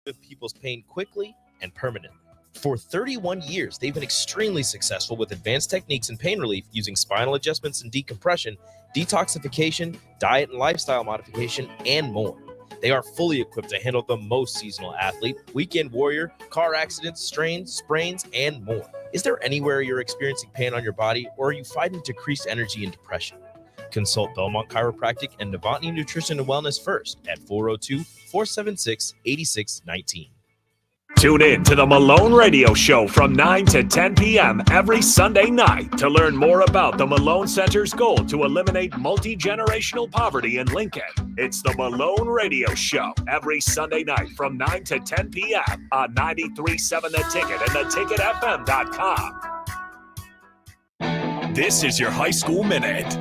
with people's pain quickly and permanently. For 31 years, they've been extremely successful with advanced techniques in pain relief using spinal adjustments and decompression, detoxification, diet and lifestyle modification, and more. They are fully equipped to handle the most seasonal athlete, weekend warrior, car accidents, strains, sprains, and more. Is there anywhere you're experiencing pain on your body, or are you fighting decreased energy and depression? Consult Belmont Chiropractic and Novotny Nutrition and Wellness first at 402-476-8619. Tune in to the Malone Radio Show from 9 to 10 p.m. every Sunday night to learn more about the Malone Center's goal to eliminate multi-generational poverty in Lincoln. It's the Malone Radio Show every Sunday night from 9 to 10 p.m. on 93.7 The Ticket and theticketfm.com. This is your High School Minute.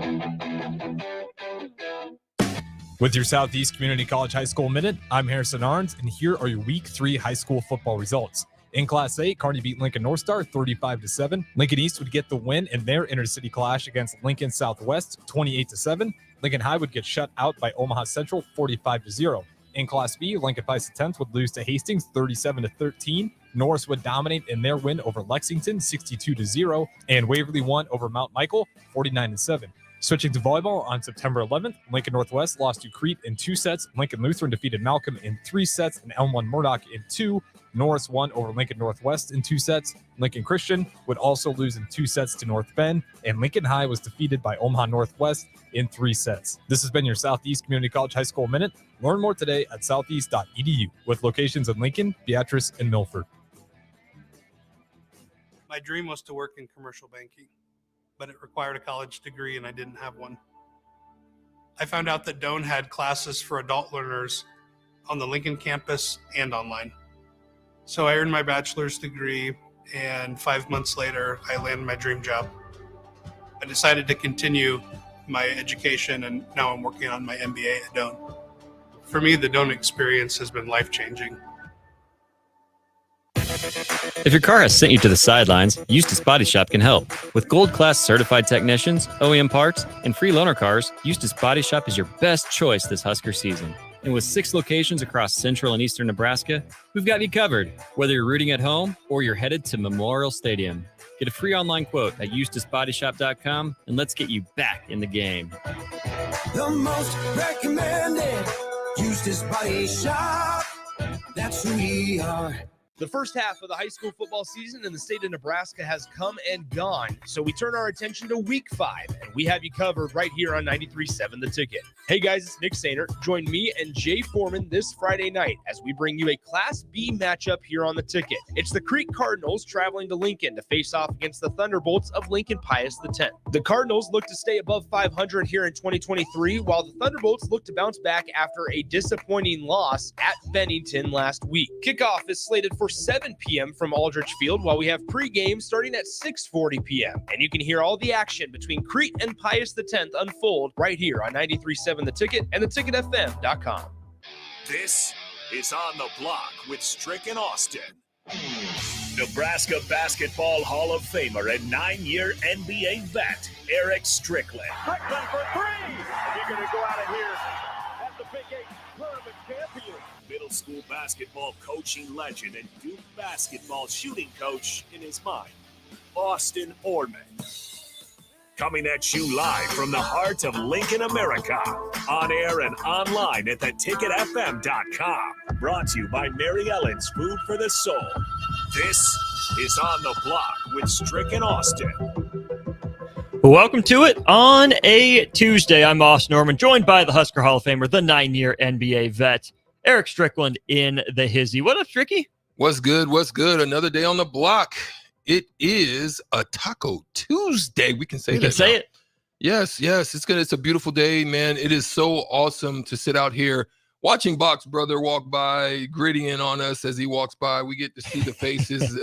With your Southeast Community College High School Minute, I'm Harrison Arns, and here are your Week 3 high school football results. In Class A, Kearney beat Lincoln North Star 35-7. Lincoln East would get the win in their intercity clash against Lincoln Southwest 28-7. Lincoln High would get shut out by Omaha Central 45-0. In Class B, Lincoln Pius X would lose to Hastings 37-13. Norris would dominate in their win over Lexington 62-0, and Waverly won over Mount Michael 49-7. Switching to volleyball, on September 11th, Lincoln Northwest lost to Crete in 2 sets. Lincoln Lutheran defeated Malcolm in 3 sets and Elmwood Murdoch in 2. Norris won over Lincoln Northwest in 2 sets. Lincoln Christian would also lose in 2 sets to North Bend, and Lincoln High was defeated by Omaha Northwest in 3 sets. This has been your Southeast Community College High School Minute. Learn more today at southeast.edu with locations in Lincoln, Beatrice, and Milford. My dream was to work in commercial banking, but it required a college degree and I didn't have one. I found out that Doane had classes for adult learners on the Lincoln campus and online. So I earned my bachelor's degree, and 5 months later, I landed my dream job. I decided to continue my education, and now I'm working on my MBA at Doane. For me, the Doane experience has been life-changing. If your car has sent you to the sidelines, Eustace Body Shop can help. With gold-class certified technicians, OEM parts, and free loaner cars, Eustace Body Shop is your best choice this Husker season. And with 6 locations across central and eastern Nebraska, we've got you covered, whether you're rooting at home or you're headed to Memorial Stadium. Get a free online quote at EustaceBodyShop.com, and let's get you back in the game. The most recommended Eustace Body Shop. That's who we are. The first half of the high school football season in the state of Nebraska has come and gone, so we turn our attention to Week 5, and we have you covered right here on 93.7 The Ticket. Hey guys, it's Nick Sainer. Join me and Jay Foreman this Friday night as we bring you a Class B matchup here on The Ticket. It's the Creek Cardinals traveling to Lincoln to face off against the Thunderbolts of Lincoln Pius X. The Cardinals look to stay above 500 here in 2023, while the Thunderbolts look to bounce back after a disappointing loss at Bennington last week. Kickoff is slated for 7 p.m. from Aldrich Field, while we have pregame starting at 6:40 p.m. And you can hear all the action between Crete and Pius X unfold right here on 93.7 The Ticket and theticketfm.com. This is On the Block with Strick and Austin. Nebraska Basketball Hall of Famer and 9-year NBA vet, Eric Strickland. Strickland for 3! And you're going to go out of here as the Big 8 tournament champion. Middle school basketball coaching legend and Duke basketball shooting coach in his mind, Austin Orman. Coming at you live from the heart of Lincoln, America. On air and online at theticketfm.com. Brought to you by Mary Ellen's Food for the Soul. This is On the Block with Strick and Austin. Welcome to it on a Tuesday. I'm Austin Orman, joined by the Husker Hall of Famer, the 9-year NBA vet, Eric Strickland in the hizzy. What up, Stricky? What's good? What's good? Another day on the block. It is a Taco Tuesday. We can say that. We can say it. Yes. It's a beautiful day, man. It is so awesome to sit out here watching Box Brother walk by, grittying on us as he walks by. We get to see the faces.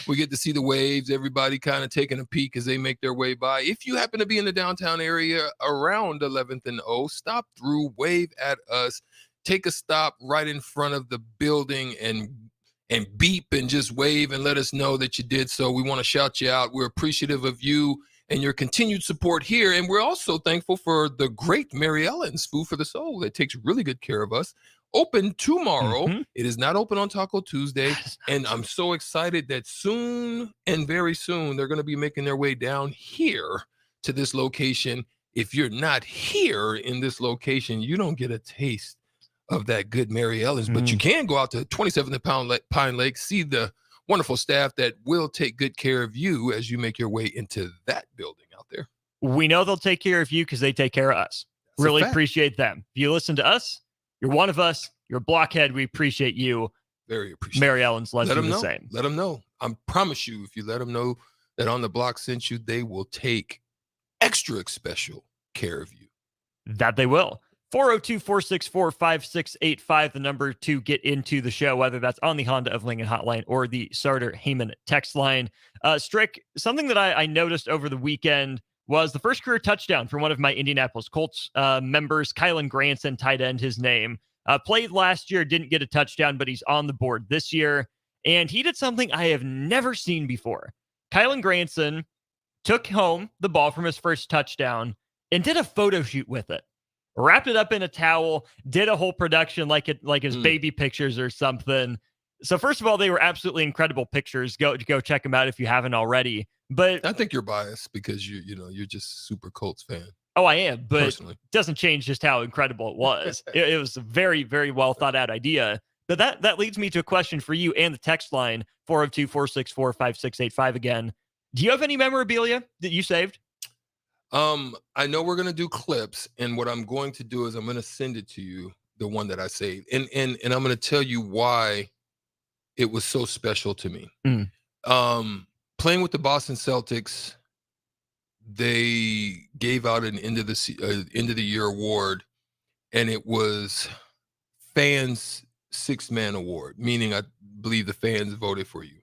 We get to see the waves. Everybody kind of taking a peek as they make their way by. If you happen to be in the downtown area around 11th and O, stop through, wave at us. Take a stop right in front of the building and beep and just wave and let us know that you did so. We want to shout you out. We're appreciative of you and your continued support here. And we're also thankful for the great Mary Ellen's Food for the Soul that takes really good care of us open tomorrow. Mhm. It is not open on Taco Tuesday. And I'm so excited that soon and very soon they're going to be making their way down here to this location. If you're not here in this location, you don't get a taste of that good Mary Ellen's, but you can go out to 27th Pine Lake, see the wonderful staff that will take good care of you as you make your way into that building out there. We know they'll take care of you because they take care of us. That's a really fact. appreciate them. If you listen to us, you're one of us. You're a blockhead. We appreciate you. Very appreciate Mary Ellen's let them them the know. same. Let them know. I promise you, if you let them know that On the Block sent you, they will take extra special care of you. That they will. 402-464-5685, the number to get into the show, whether that's on the Honda of Lincoln hotline or the Sartor Heyman text line. Strick, something that I noticed over the weekend was the first career touchdown for one of my Indianapolis Colts members, Kylan Granson, tight end, his name. Played last year, didn't get a touchdown, but he's on the board this year. And he did something I have never seen before. Kylan Granson took home the ball from his first touchdown and did a photo shoot with it. Wrapped it up in a towel, did a whole production like his baby pictures or something. So first of all, they were absolutely incredible pictures. Go check them out if you haven't already. But I think you're biased because you're just super Colts fan. Oh, I am, but Personally. it doesn't change just how incredible it was. It was a very, very well thought out idea. But that leads me to a question for you and the text line, 402-464-5685 again. Do you have any memorabilia that you saved? I know we're gonna do clips, and what I'm going to do is I'm gonna send it to you, the one that I saved, and I'm gonna tell you why it was so special to me. Playing with the Boston Celtics, they gave out an end of the year award, and it was fans' six-man award, meaning I believe the fans voted for you.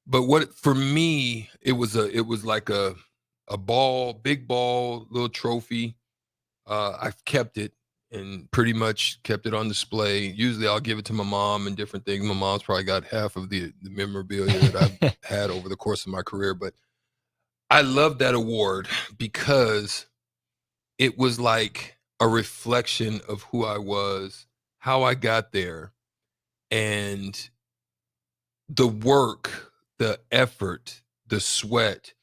But for me, it was like a big ball, little trophy. I've kept it and pretty much kept it on display. Usually I'll give it to my mom and different things. My mom's probably got half of the memorabilia that I've had over the course of my career. But I love that award because it was like a reflection of who I was, how I got there, and the work, the effort, the sweat,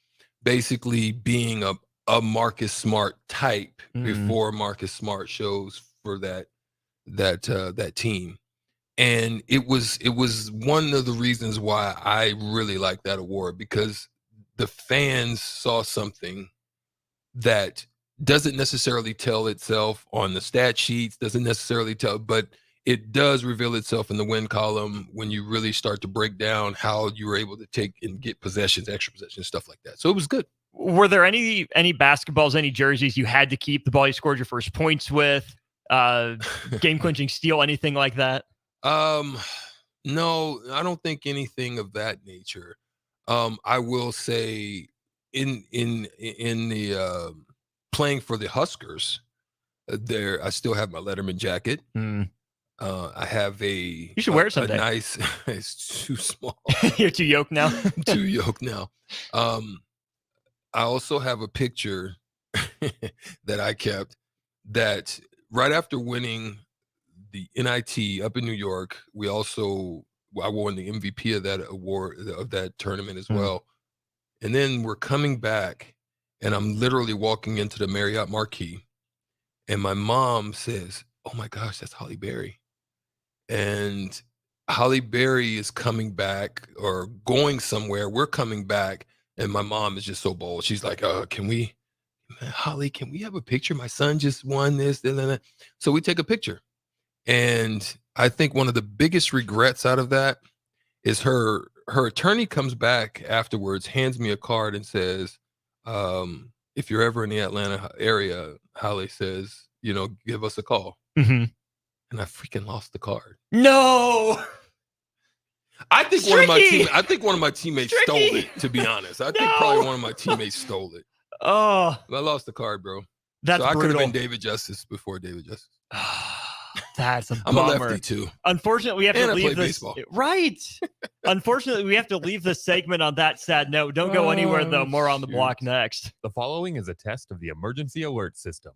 basically being a Marcus Smart type before Marcus Smart shows for that team. And it was one of the reasons why I really like that award, because the fans saw something that doesn't necessarily tell itself on the stat sheets, doesn't necessarily tell, but it does reveal itself in the win column when you really start to break down how you were able to take and get possessions, extra possessions, stuff like that. So it was good. Were there any basketballs, any jerseys you had to keep, the ball you scored your first points with, game-clinching steal, anything like that? No, I don't think anything of that nature. I will say in the playing for the Huskers, I still have my Letterman jacket. I have you should wear it someday. A nice, it's too small. You're too yoked now. I'm too yoked now. I also have a picture that I kept that right after winning the NIT up in New York, I won the MVP of that award, of that tournament as well. And then we're coming back, and I'm literally walking into the Marriott Marquis, and my mom says, "Oh my gosh, that's Holly Berry." And Holly Berry is coming back or going somewhere. We're coming back, and my mom is just so bold. She's like, Holly, can we have a picture? My son just won this. That. So we take a picture. And I think one of the biggest regrets out of that is her attorney comes back afterwards, hands me a card and says, if you're ever in the Atlanta area, Holly says, give us a call. And I freaking lost the card. No. I think one of my teammates stole it, to be honest. I think probably one of my teammates stole it. Oh. I lost the card, bro. That's so I brutal. could have been David Justice before David Justice. That's a bummer. I'm a lefty too. Unfortunately, we have to leave this. Baseball. Right. Unfortunately, we have to leave this segment on that sad note. Don't go anywhere, though. More on the block next. The following is a test of the emergency alert system.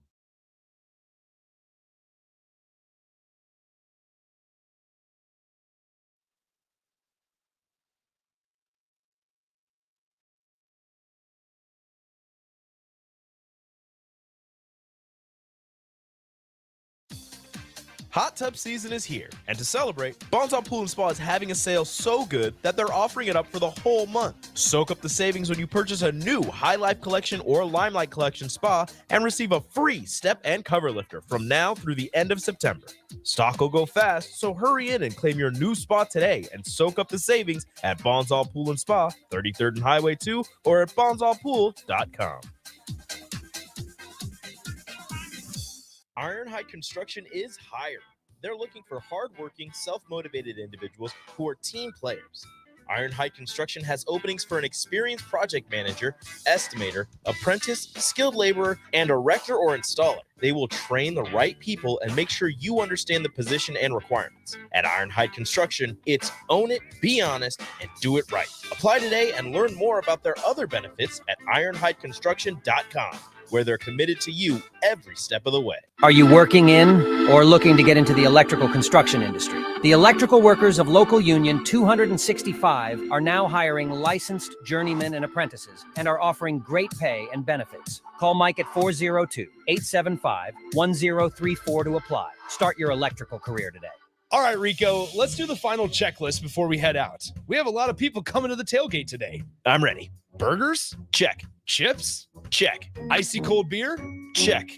Hot tub season is here, and to celebrate, Bonzal Pool & Spa is having a sale so good that they're offering it up for the whole month. Soak up the savings when you purchase a new High Life Collection or Limelight Collection spa and receive a free step and cover lifter from now through the end of September. Stock will go fast, so hurry in and claim your new spa today and soak up the savings at Bonzal Pool & Spa, 33rd and Highway 2, or at bonzalpool.com. Ironhide Construction is hiring. They're looking for hardworking, self-motivated individuals who are team players. Ironhide Construction has openings for an experienced project manager, estimator, apprentice, skilled laborer, and erector or installer. They will train the right people and make sure you understand the position and requirements. At Ironhide Construction, it's own it, be honest, and do it right. Apply today and learn more about their other benefits at ironhideconstruction.com, where they're committed to you every step of the way. Are you working in or looking to get into the electrical construction industry? The electrical workers of Local Union 265 are now hiring licensed journeymen and apprentices and are offering great pay and benefits. Call Mike at 402-875-1034 to apply. Start your electrical career today. All right, Rico, let's do the final checklist before we head out. We have a lot of people coming to the tailgate today. I'm ready. Burgers? Check. Chips? Check. Icy cold beer? Check.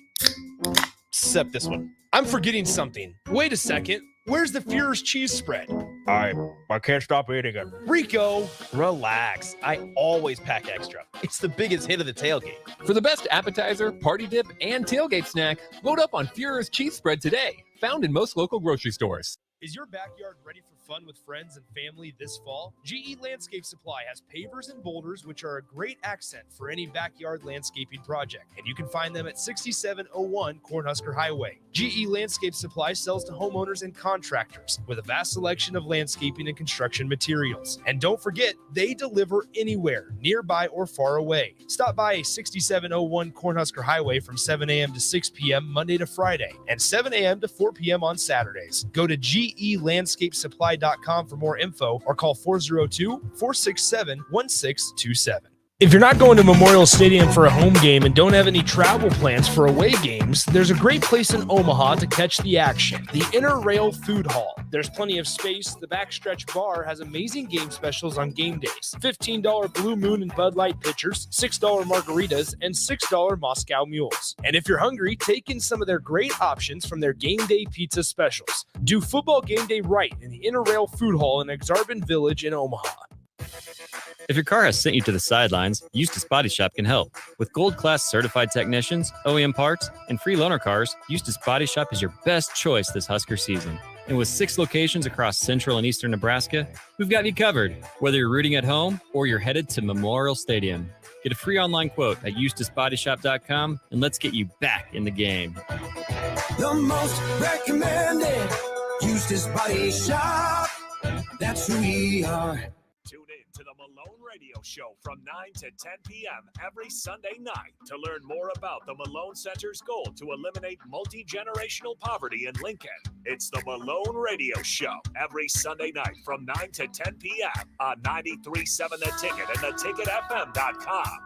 Except this one. I'm forgetting something. Wait a second. Where's the Führer's cheese spread? I can't stop eating it. Rico, relax. I always pack extra. It's the biggest hit of the tailgate. For the best appetizer, party dip, and tailgate snack, load up on Führer's cheese spread today. Found in most local grocery stores. is your backyard ready for fun with friends and family this fall? GE Landscape Supply has pavers and boulders, which are a great accent for any backyard landscaping project, and you can find them at 6701 Cornhusker Highway. GE Landscape Supply sells to homeowners and contractors with a vast selection of landscaping and construction materials. And don't forget, they deliver anywhere, nearby or far away. Stop by 6701 Cornhusker Highway from 7 a.m. to 6 p.m. Monday to Friday, and 7 a.m. to 4 p.m. on Saturdays. Go to GELandscapesupply.com for more info or call 402-467-1627. If you're not going to Memorial Stadium for a home game and don't have any travel plans for away games, there's a great place in Omaha to catch the action, the Inner Rail Food Hall. There's plenty of space. The Backstretch Bar has amazing game specials on game days. $15 Blue Moon and Bud Light pitchers, $6 margaritas, and $6 Moscow Mules. And if you're hungry, take in some of their great options from their game day pizza specials. Do football game day right in the Inner Rail Food Hall in Exarban Village in Omaha. If your car has sent you to the sidelines, Eustace Body Shop can help. With gold-class certified technicians, OEM parts, and free loaner cars, Eustace Body Shop is your best choice this Husker season. And with 6 locations across central and eastern Nebraska, we've got you covered, whether you're rooting at home or you're headed to Memorial Stadium. Get a free online quote at EustaceBodyShop.com, and let's get you back in the game. The most recommended Eustace Body Shop. That's who we are. Tune in to the Malone Radio Show from 9 to 10 p.m. every Sunday night to learn more about the Malone Center's goal to eliminate multi-generational poverty in Lincoln. It's the Malone Radio Show every Sunday night from 9 to 10 p.m. on 93.7 The Ticket and theticketfm.com.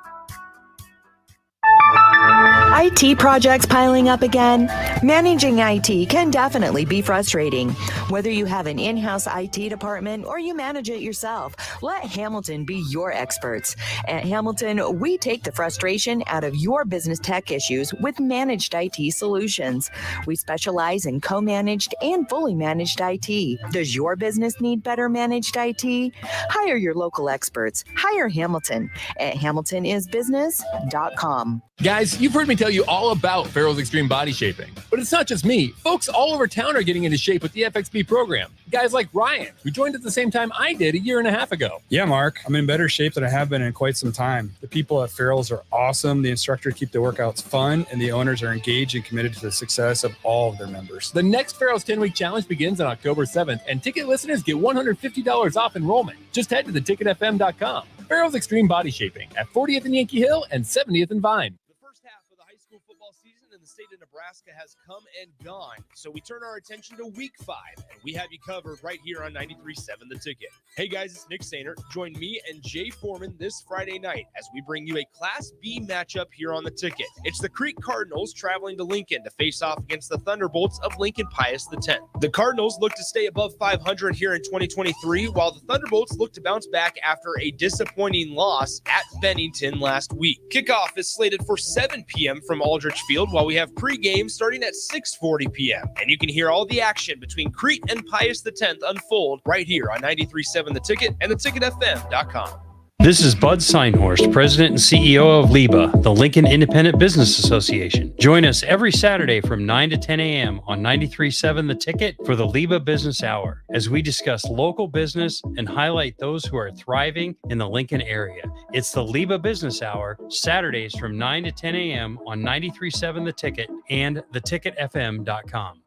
IT projects piling up again? Managing IT can definitely be frustrating. Whether you have an in-house IT department or you manage it yourself, let Hamilton be your experts. At Hamilton, we take the frustration out of your business tech issues with managed IT solutions. We specialize in co-managed and fully managed IT. Does your business need better managed IT? Hire your local experts. Hire Hamilton at hamiltonisbusiness.com. Guys, you've heard me tell you all about Farrell's Extreme Body Shaping. But it's not just me. Folks all over town are getting into shape with the FXB program. Guys like Ryan, who joined at the same time I did a year and a half ago. Yeah, Mark, I'm in better shape than I have been in quite some time. The people at Farrell's are awesome. The instructors keep the workouts fun, and the owners are engaged and committed to the success of all of their members. The next Farrell's 10-week challenge begins on October 7th, and ticket listeners get $150 off enrollment. Just head to theticketfm.com. Farrell's Extreme Body Shaping at 40th and Yankee Hill and 70th and Vine. The first half of the high school football season in the state state of Nebraska has come and gone, so we turn our attention to Week 5, and we have you covered right here on 93.7 The Ticket. Hey guys, it's Nick Sainer. Join me and Jay Foreman this Friday night as we bring you a Class B matchup here on The Ticket. It's the Creek Cardinals traveling to Lincoln to face off against the Thunderbolts of Lincoln Pius X. The Cardinals look to stay above 500 here in 2023, while the Thunderbolts look to bounce back after a disappointing loss at Bennington last week. Kickoff is slated for 7 p.m. from Aldrich Field, while we have pregame starting at 6:40 p.m. And you can hear all the action between Crete and Pius X unfold right here on 93.7 The Ticket and theticketfm.com. This is Bud Seinhorst, President and CEO of LIBA, the Lincoln Independent Business Association. Join us every Saturday from 9 to 10 a.m. on 93.7 The Ticket for the LIBA Business Hour, as we discuss local business and highlight those who are thriving in the Lincoln area. It's the LIBA Business Hour, Saturdays from 9 to 10 a.m. on 93.7 The Ticket and theticketfm.com.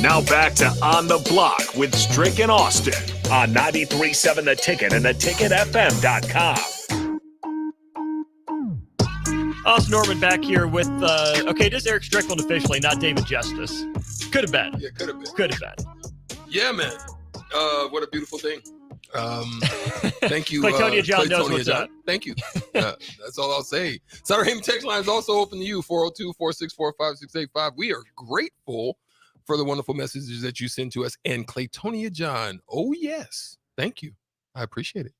Now back to On the Block with Strick and Austin on 93.7 The Ticket and theticketfm.com. Austin Norman back here with, this is Eric Strickland officially, not David Justice. Could have been. Yeah, could have been. Could have been. Yeah, man. What a beautiful thing. Thank you. Claytonia John knows what's up. Thank you. That's all I'll say. Sutter Heyman text line is also open to you, 402-464-5685. We are grateful for the wonderful messages that you send to us. And Claytonia John, oh yes, thank you. I appreciate it.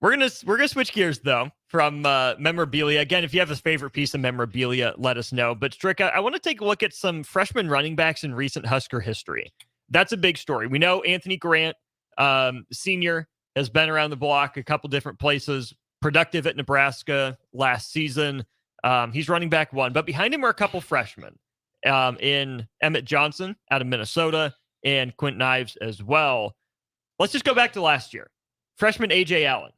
We're gonna switch gears though from memorabilia. Again, if you have a favorite piece of memorabilia, let us know. But Strick, I want to take a look at some freshman running backs in recent Husker history. That's a big story. We know Anthony Grant, senior, has been around the block a couple different places, productive at Nebraska last season. He's running back 1, but behind him are a couple freshmen. In Emmett Johnson out of Minnesota and Quentin Ives as well. Let's just go back to last year. Freshman A.J. Allen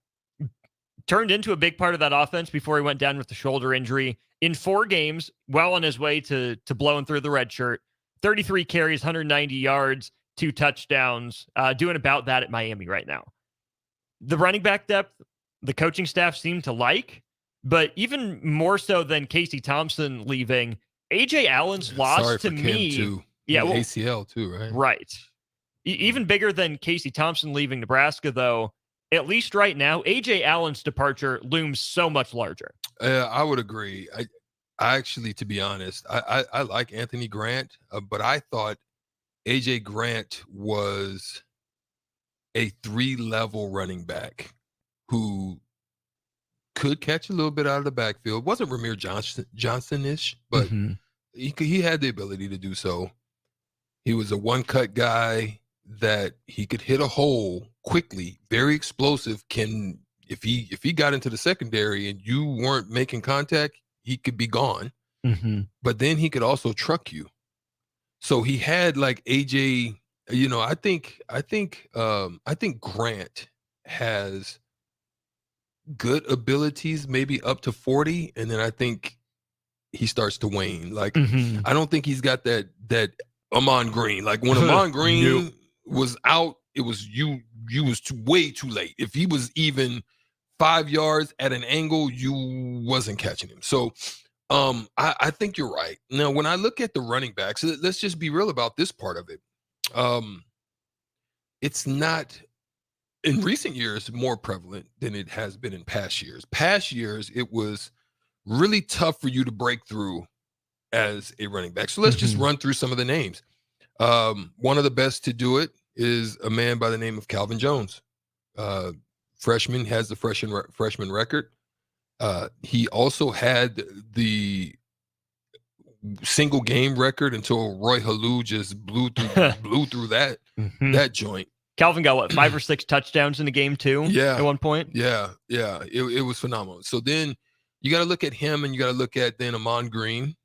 turned into a big part of that offense before he went down with the shoulder injury. In 4 games, well on his way to blowing through the red shirt. 33 carries, 190 yards, 2 touchdowns, doing about that at Miami right now. The running back depth, the coaching staff seem to like, but even more so than Casey Thompson leaving, A.J. Allen's loss to me, too. Yeah, well, ACL too, right? Right. Even bigger than Casey Thompson leaving Nebraska, though. At least right now, A.J. Allen's departure looms so much larger. I would agree. I actually, to be honest, I like Anthony Grant, but I thought A.J. Grant was a 3-level running back who could catch a little bit out of the backfield. Wasn't Ramir Johnson-ish, but he had the ability to do so. He was a one-cut guy that he could hit a hole quickly, very explosive. If he got into the secondary and you weren't making contact, he could be gone. But then he could also truck you. So he had like AJ. I think Grant has good abilities, maybe up to 40, and then I think he starts to wane. Like I don't think he's got that Amon Green. Like when Amon Green was out, it was you was way too late. If he was even 5 yards at an angle, you wasn't catching him. So I think you're right. Now, when I look at the running backs, let's just be real about this part of it. It's not, in recent years, more prevalent than it has been in past years. Past years, it was really tough for you to break through as a running back. So let's just run through some of the names. One of the best to do it is a man by the name of Calvin Jones. Freshman, has the freshman record. He also had the single game record until Roy Halou just blew through that that joint. Calvin got what, 5 or 6 touchdowns in the game too? Yeah, at one point. Yeah. It was phenomenal. So then you got to look at him, and you got to look at then Amon Green.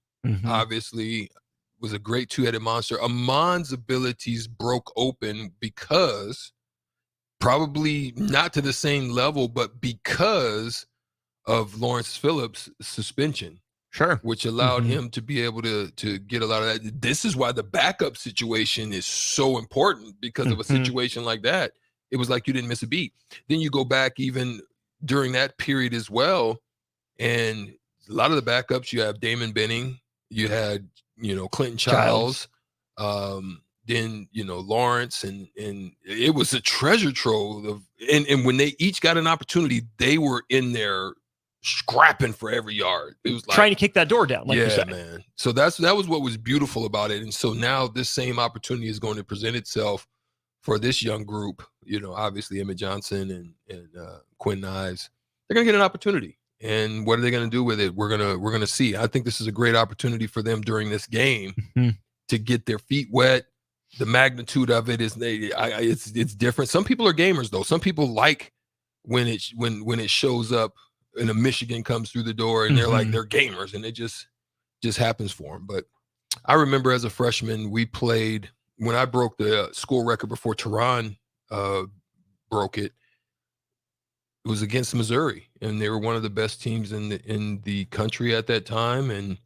Obviously, was a great 2-headed monster. Amon's abilities broke open because, probably not to the same level, but because of Lawrence Phillips' suspension. Sure. Which allowed him to be able to get a lot of that. This is why the backup situation is so important, because of a situation like that. It was like you didn't miss a beat. Then you go back even during that period as well, and a lot of the backups, you have Damon Benning, you had, Clinton Childs, then, Lawrence, and it was a treasure trove of, and when they each got an opportunity, they were in there scrapping for every yard. It was like trying to kick that door down, like you said. Man. So that was what was beautiful about it. And so now this same opportunity is going to present itself for this young group. Obviously Emmett Johnson and Quinn Knives. They're gonna get an opportunity. And what are they gonna do with it? We're gonna see. I think this is a great opportunity for them during this game to get their feet wet. The magnitude of it is it's different. Some people are gamers though. Some people like when it shows up and a Michigan comes through the door and they're gamers, and it just happens for them. But I remember as a freshman, we played when I broke the school record before Tehran broke it. It was against Missouri, and they were one of the best teams in the country at that time. And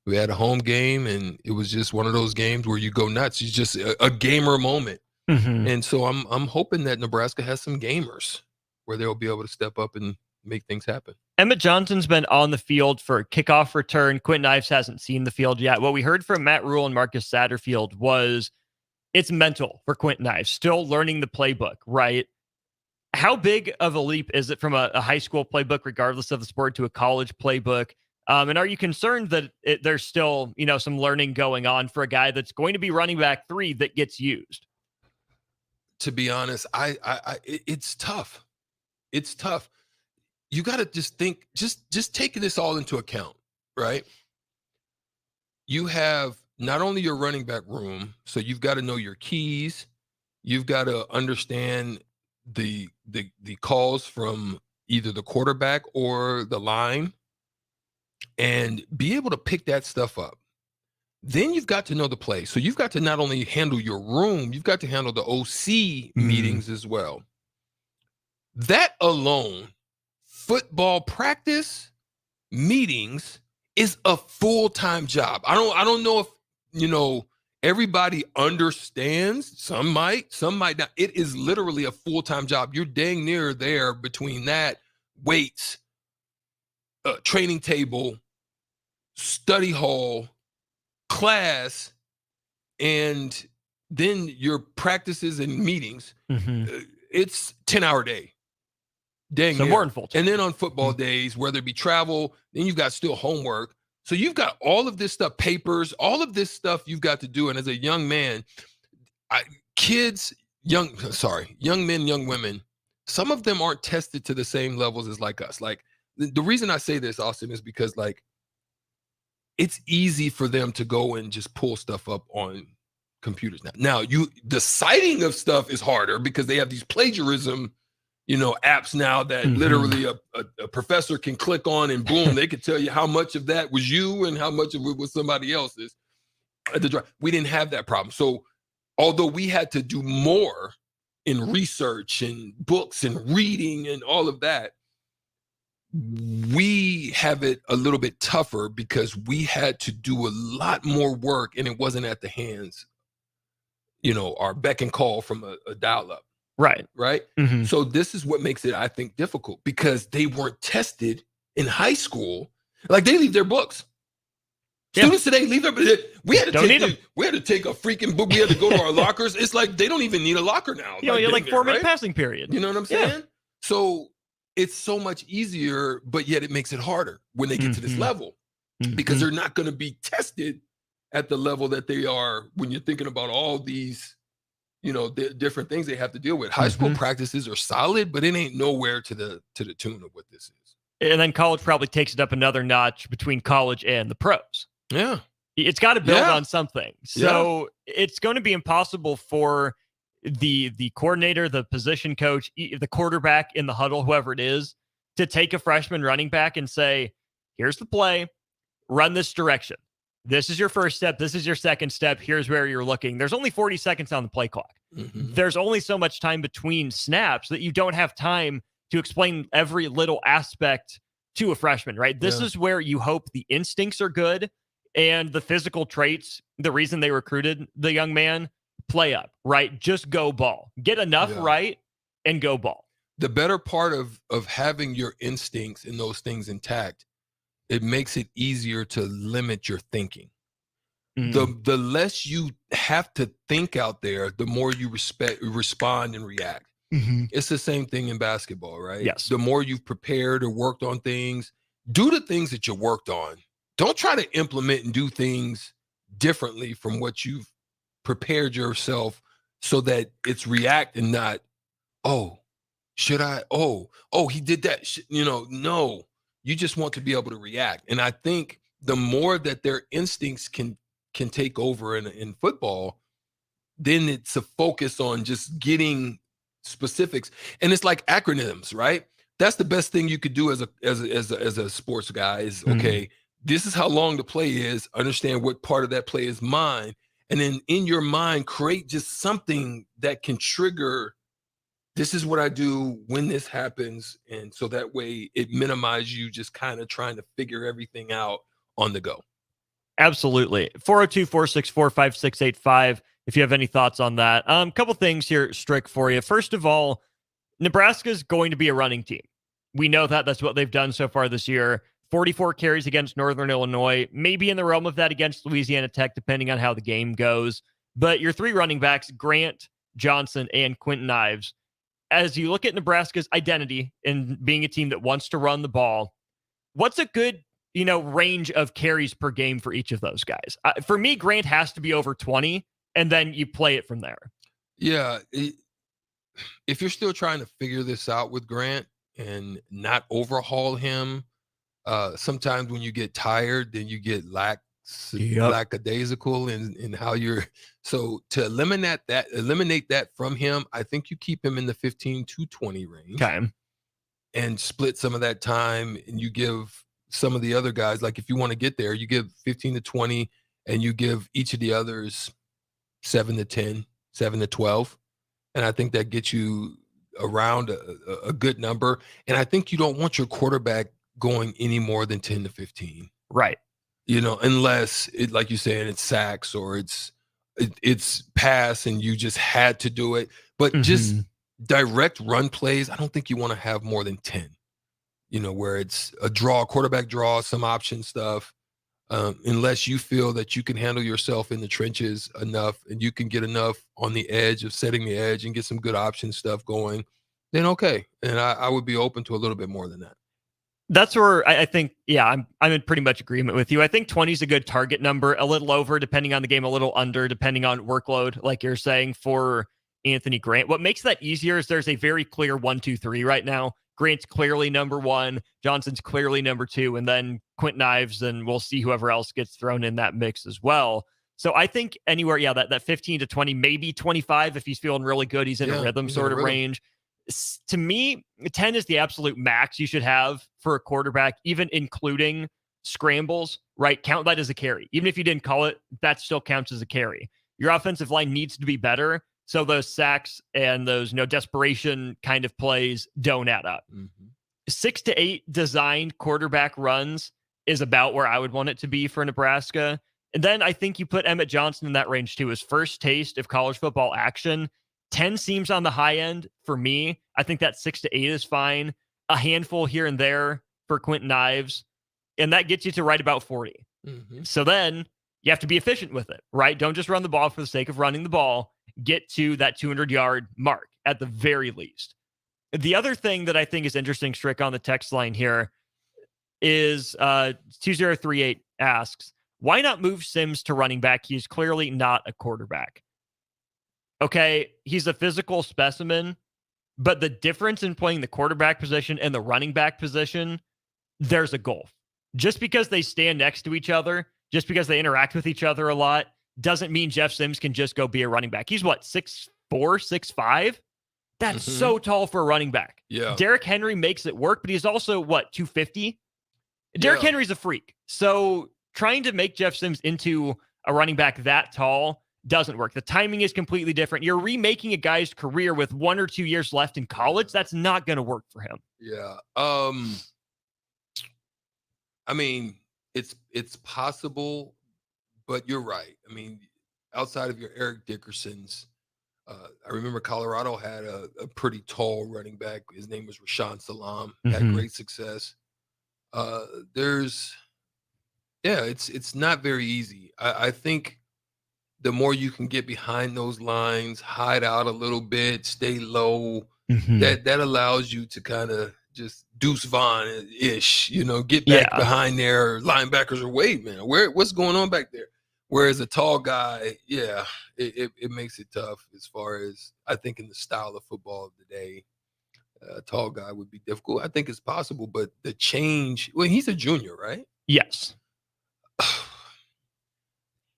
we had a home game, and it was just one of those games where you go nuts. It's just a gamer moment. And so I'm hoping that Nebraska has some gamers where they'll be able to step up and make things happen. Emmett Johnson's been on the field for a kickoff return. Quentin Ives hasn't seen the field yet. What we heard from Matt Rule and Marcus Satterfield was it's mental for Quentin Ives, still learning the playbook, right? How big of a leap is it from a high school playbook, regardless of the sport, to a college playbook? And are you concerned that there's still, some learning going on for a guy that's going to be running back 3 that gets used? To be honest, it's tough. It's tough. You got to just think, just take this all into account, right? You have not only your running back room, so you've got to know your keys. You've got to understand the calls from either the quarterback or the line and be able to pick that stuff up. Then you've got to know the play. So you've got to not only handle your room, you've got to handle the OC meetings as well. That alone, football practice meetings is a full-time job. I don't know if everybody understands. Some might not. It is literally a full-time job. You're dang near there between that, weights, training table, study hall, class, and then your practices and meetings. It's 10-hour day. Dang, so more than full time. And then on football days, whether it be travel, then you've got still homework. So you've got all of this stuff, papers, all of this stuff you've got to do. And as a young man, young men, young women, some of them aren't tested to the same levels as like us. Like the reason I say this, Austin, is because like it's easy for them to go and just pull stuff up on computers now. The citing of stuff is harder because they have these plagiarism apps now that literally a professor can click on and boom, they could tell you how much of that was you and how much of it was somebody else's. We didn't have that problem. So although we had to do more in research and books and reading and all of that, we have it a little bit tougher because we had to do a lot more work and it wasn't at the hands, our beck and call from a dial-up. Right. So this is what makes it, I think, difficult because they weren't tested in high school. Like they leave their books. Students today leave their. We had to take a freaking book. We had to go to our lockers. It's like they don't even need a locker now. You're like 4-minute passing period. You know what I'm saying? So it's so much easier, but yet it makes it harder when they get to this level because they're not going to be tested at the level that they are when you're thinking about all these. The different things they have to deal with. High school practices are solid, but it ain't nowhere to the tune of what this is. And then college probably takes it up another notch between college and the pros. Yeah. It's got to build on something. So it's going to be impossible for the coordinator, the position coach, the quarterback in the huddle, whoever it is, to take a freshman running back and say, here's the play, run this direction. This is your first step. This is your second step. Here's where you're looking. There's only 40 seconds on the play clock. There's only so much time between snaps that you don't have time to explain every little aspect to a freshman, right? This is where you hope the instincts are good and the physical traits, the reason they recruited the young man, play up, right? Just go ball. Get enough right and go ball. The better part of having your instincts and those things intact, it makes it easier to limit your thinking. the less you have to think out there, the more you respond and react. It's the same thing in basketball, right? Yes. The more you've prepared or worked on things, do the things that you worked on. Don't try to implement and do things differently from what you've prepared yourself so that it's react and not, oh, should I? Oh, he did that. No, you just want to be able to react. And I think the more that their instincts can take over in football, then it's a focus on just getting specifics. And it's like acronyms, right? That's the best thing you could do as a sports guy is, okay, this is how long the play is, understand what part of that play is mine, and then in your mind create just something that can trigger, this is what I do when this happens. And so that way it minimizes you just kind of trying to figure everything out on the go. Absolutely. 402-464-5685 if you have any thoughts on that. Couple things here, Strick, for you. First of all, Nebraska's going to be a running team. We know that. That's what they've done so far this year. 44 carries against Northern Illinois, maybe in the realm of that against Louisiana Tech, depending on how the game goes. But your three running backs, Grant, Johnson, and Quentin Ives, as you look at Nebraska's identity in being a team that wants to run the ball, what's a good range of carries per game for each of those guys? For me, Grant has to be over 20, and then you play it from there. Yeah. If you're still trying to figure this out with Grant and not overhaul him, sometimes when you get tired, then you get lackadaisical in how you're. So to eliminate that from him, I think you keep him in the 15 to 20 range. Okay. And split some of that time, and you give some of the other guys, like if you want to get there, you give 15 to 20, and you give each of the others 7 to 10, 7 to 12. And I think that gets you around a good number. And I think you don't want your quarterback going any more than 10 to 15. Right. Unless it, like you said, it's sacks or it's pass and you just had to do it. But just direct run plays, I don't think you want to have more than 10. Where it's a quarterback draw, some option stuff. Unless you feel that you can handle yourself in the trenches enough and you can get enough on the edge of setting the edge and get some good option stuff going, then okay. And I would be open to a little bit more than that. That's where I think, I'm in pretty much agreement with you. I think 20 is a good target number, a little over depending on the game, a little under depending on workload, like you're saying, for Anthony Grant. What makes that easier is there's a very clear 1, 2, 3 right now. Grant's clearly number 1, Johnson's clearly number 2, and then Quentin Ives, and we'll see whoever else gets thrown in that mix as well. So I think anywhere, that 15 to 20, maybe 25 if he's feeling really good, he's in a rhythm sort of range. To me, 10 is the absolute max you should have for a quarterback, even including scrambles, right? Count that as a carry. Even if you didn't call it, that still counts as a carry. Your offensive line needs to be better, so those sacks and those desperation kind of plays don't add up. 6 to 8 designed quarterback runs is about where I would want it to be for Nebraska. And then I think you put Emmett Johnson in that range too. His first taste of college football action, 10 seems on the high end for me. I think that 6 to 8 is fine. A handful here and there for Quentin Ives, and that gets you to right about 40. So then you have to be efficient with it, right? Don't just run the ball for the sake of running the ball. Get to that 200-yard mark at the very least. The other thing that I think is interesting, Strick, on the text line here is 2038 asks, why not move Sims to running back? He's clearly not a quarterback. Okay, he's a physical specimen, but the difference in playing the quarterback position and the running back position, there's a gulf. Just because they stand next to each other, just because they interact with each other a lot, doesn't mean Jeff Sims can just go be a running back. He's what, 6'4", 6'5"? That's so tall for a running back. Yeah. Derrick Henry makes it work, but he's also, what, 250? Derrick Henry's a freak. So trying to make Jeff Sims into a running back that tall doesn't work. The timing is completely different. You're remaking a guy's career with 1 or 2 years left in college. That's not going to work for him. Yeah. I mean, it's possible, but you're right. I mean, outside of your Eric Dickersons, I remember Colorado had a pretty tall running back. His name was Rashawn Salam. Had great success. Yeah, it's not very easy. I think the more you can get behind those lines, hide out a little bit, stay low, that allows you to kind of just Deuce Vaughn-ish, get back Yeah. behind there. Linebackers are wait, man, what's going on back there? Whereas a tall guy, yeah, it makes it tough as far as I think in the style of football of the day. A tall guy would be difficult. I think it's possible, but the change, well, he's a junior, right? Yes.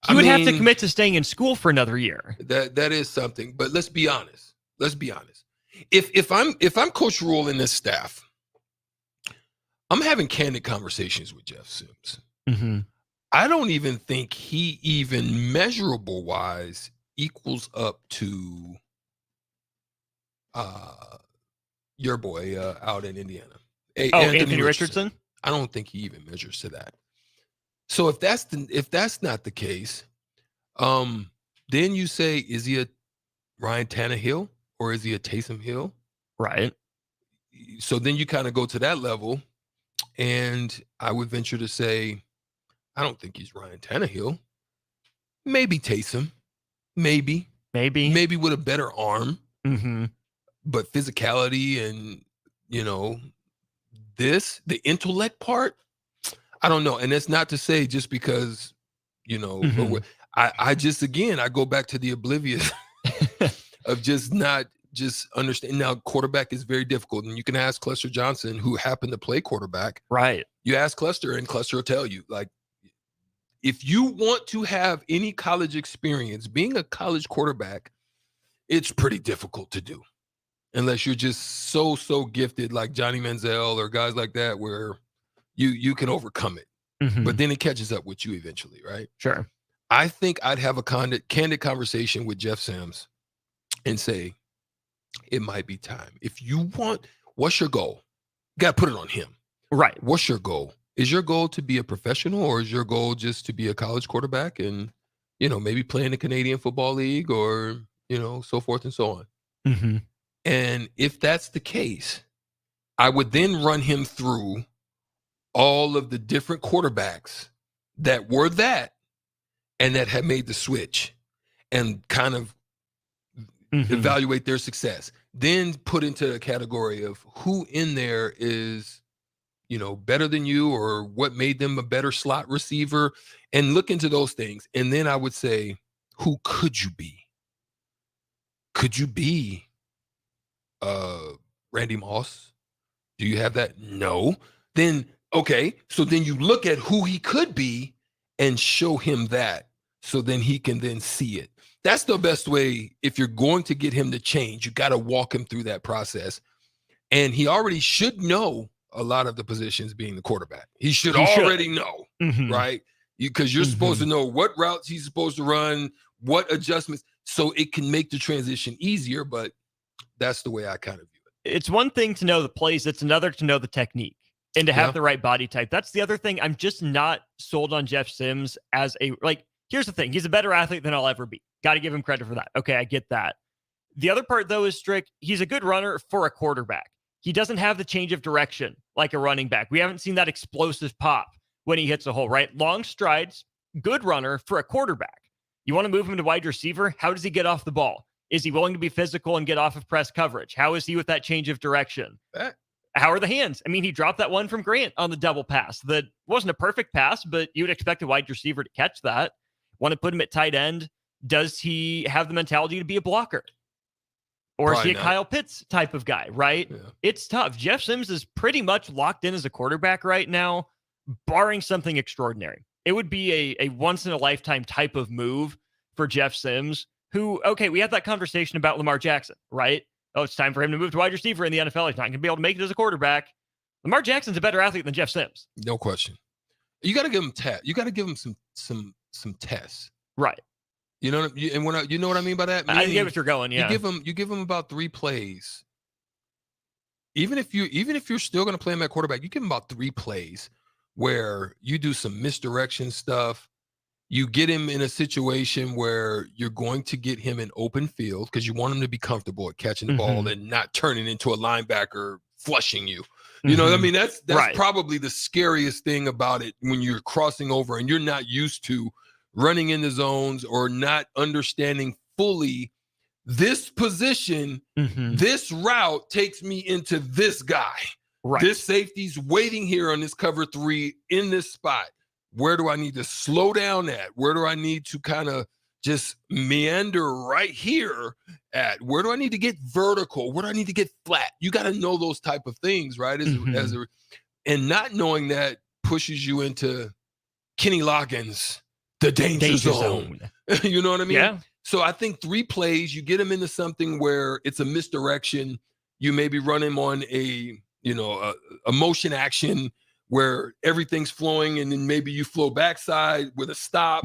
He would have to commit to staying in school for another year. That is something. But let's be honest. If I'm Coach Rule and this staff, I'm having candid conversations with Jeff Sims. I don't even think he even measurable wise equals up to your boy out in Indiana. Anthony Richardson? I don't think he even measures to that. So if that's not the case, then you say, is he a Ryan Tannehill or is he a Taysom Hill? Right. So then you kind of go to that level, and I would venture to say, I don't think he's Ryan Tannehill. Maybe Taysom. Maybe with a better arm. But physicality and, the intellect part, I don't know. And that's not to say just because, I go back to the oblivious of just not just understand. Now, quarterback is very difficult. And you can ask Clester Johnson, who happened to play quarterback. Right. You ask Clester, and Clester will tell you, like, if you want to have any college experience, being a college quarterback, it's pretty difficult to do. Unless you're just so gifted like Johnny Manziel or guys like that where you can overcome it. But then it catches up with you eventually, right? Sure. I think I'd have a candid conversation with Jeff Sims and say, it might be time. If you want, what's your goal? You got to put it on him. Right. What's your goal? Is your goal to be a professional, or is your goal just to be a college quarterback and, maybe play in the Canadian Football League or, so forth and so on? And if that's the case, I would then run him through all of the different quarterbacks that were that and that had made the switch and kind of evaluate their success. Then put into a category of who in there is, better than you, or what made them a better slot receiver, and look into those things. And then I would say, who could you be? Could you be Randy Moss? Do you have that? No. Then, okay. So then you look at who he could be and show him that. So then he can then see it. That's the best way. If you're going to get him to change, you got to walk him through that process. And he already should know a lot of the positions being the quarterback. He should already know, right? Because you're supposed to know what routes he's supposed to run, what adjustments, so it can make the transition easier. But that's the way I kind of view it. It's one thing to know the plays. It's another to know the technique and to have the right body type. That's the other thing. I'm just not sold on Jeff Sims as here's the thing. He's a better athlete than I'll ever be. Got to give him credit for that. Okay, I get that. The other part, though, is Strick. He's a good runner for a quarterback. He doesn't have the change of direction like a running back. We haven't seen that explosive pop when he hits a hole, right? Long strides, good runner for a quarterback. You want to move him to wide receiver? How does he get off the ball? Is he willing to be physical and get off of press coverage? How is he with that change of direction? How are the hands? I mean, he dropped that one from Grant on the double pass. That wasn't a perfect pass, but you would expect a wide receiver to catch that. Want to put him at tight end? Does he have the mentality to be a blocker? Or is he a Kyle Pitts type of guy, right? Yeah. It's tough. Jeff Sims is pretty much locked in as a quarterback right now, barring something extraordinary. It would be a once-in-a-lifetime type of move for Jeff Sims, who, okay, we had that conversation about Lamar Jackson, right? Oh, it's time for him to move to wide receiver in the NFL. He's not going to be able to make it as a quarterback. Lamar Jackson's a better athlete than Jeff Sims. No question. You got to give him You got to give him some tests. Right. You know, and when you know what I mean by that? I get what you're going. Yeah. You give him about 3 plays. Even if you're still going to play him at quarterback, you give him about 3 plays where you do some misdirection stuff. You get him in a situation where you're going to get him in open field because you want him to be comfortable at catching the ball and not turning into a linebacker flushing you. You know what I mean? That's Right. probably the scariest thing about it when you're crossing over and you're not used to running in the zones or not understanding fully this position, this route takes me into this guy. Right. This safety's waiting here on this cover 3 in this spot. Where do I need to slow down at? Where do I need to kind of just meander right here at? Where do I need to get vertical? Where do I need to get flat? You got to know those type of things, right? And not knowing that pushes you into Kenny Loggins, the danger zone. You know what I mean? Yeah. So I think 3 plays, you get him into something where it's a misdirection. You maybe run him on a motion action where everything's flowing, and then maybe you flow backside with a stop,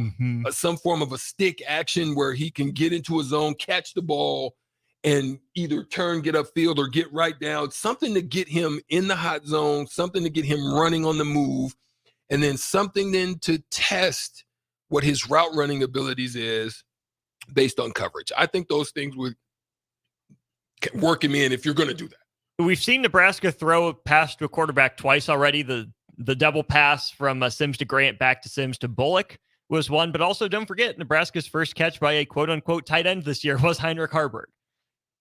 some form of a stick action where he can get into a zone, catch the ball, and either turn, get upfield, or get right down. Something to get him in the hot zone, something to get him running on the move, and then something then to test what his route running abilities is based on coverage. I think those things would work him in if you're going to do that. We've seen Nebraska throw a pass to a quarterback twice already. The double pass from Sims to Grant back to Sims to Bullock was one, but also don't forget Nebraska's first catch by a quote-unquote tight end this year was Heinrich Harburg.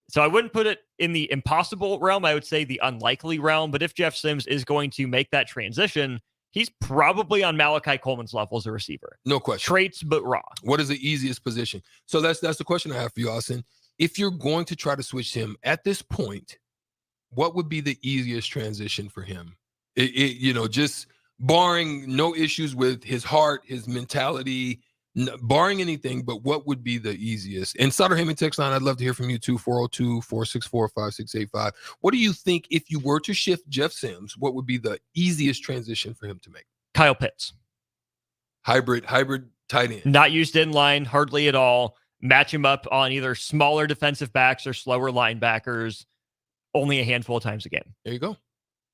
So I wouldn't put it in the impossible realm. I would say the unlikely realm, but if Jeff Sims is going to make that transition, he's probably on Malachi Coleman's level as a receiver. No question. Traits, but raw. What is the easiest position? So that's the question I have for you, Austin. If you're going to try to switch him at this point, what would be the easiest transition for him? Just barring no issues with his heart, his mentality, barring anything, but what would be the easiest? And Sutter Heyman text line, I'd love to hear from you too, 402-464-5685. What do you think if you were to shift Jeff Sims, what would be the easiest transition for him to make? Kyle Pitts. Hybrid tight end. Not used in line, hardly at all. Match him up on either smaller defensive backs or slower linebackers only a handful of times a game. There you go.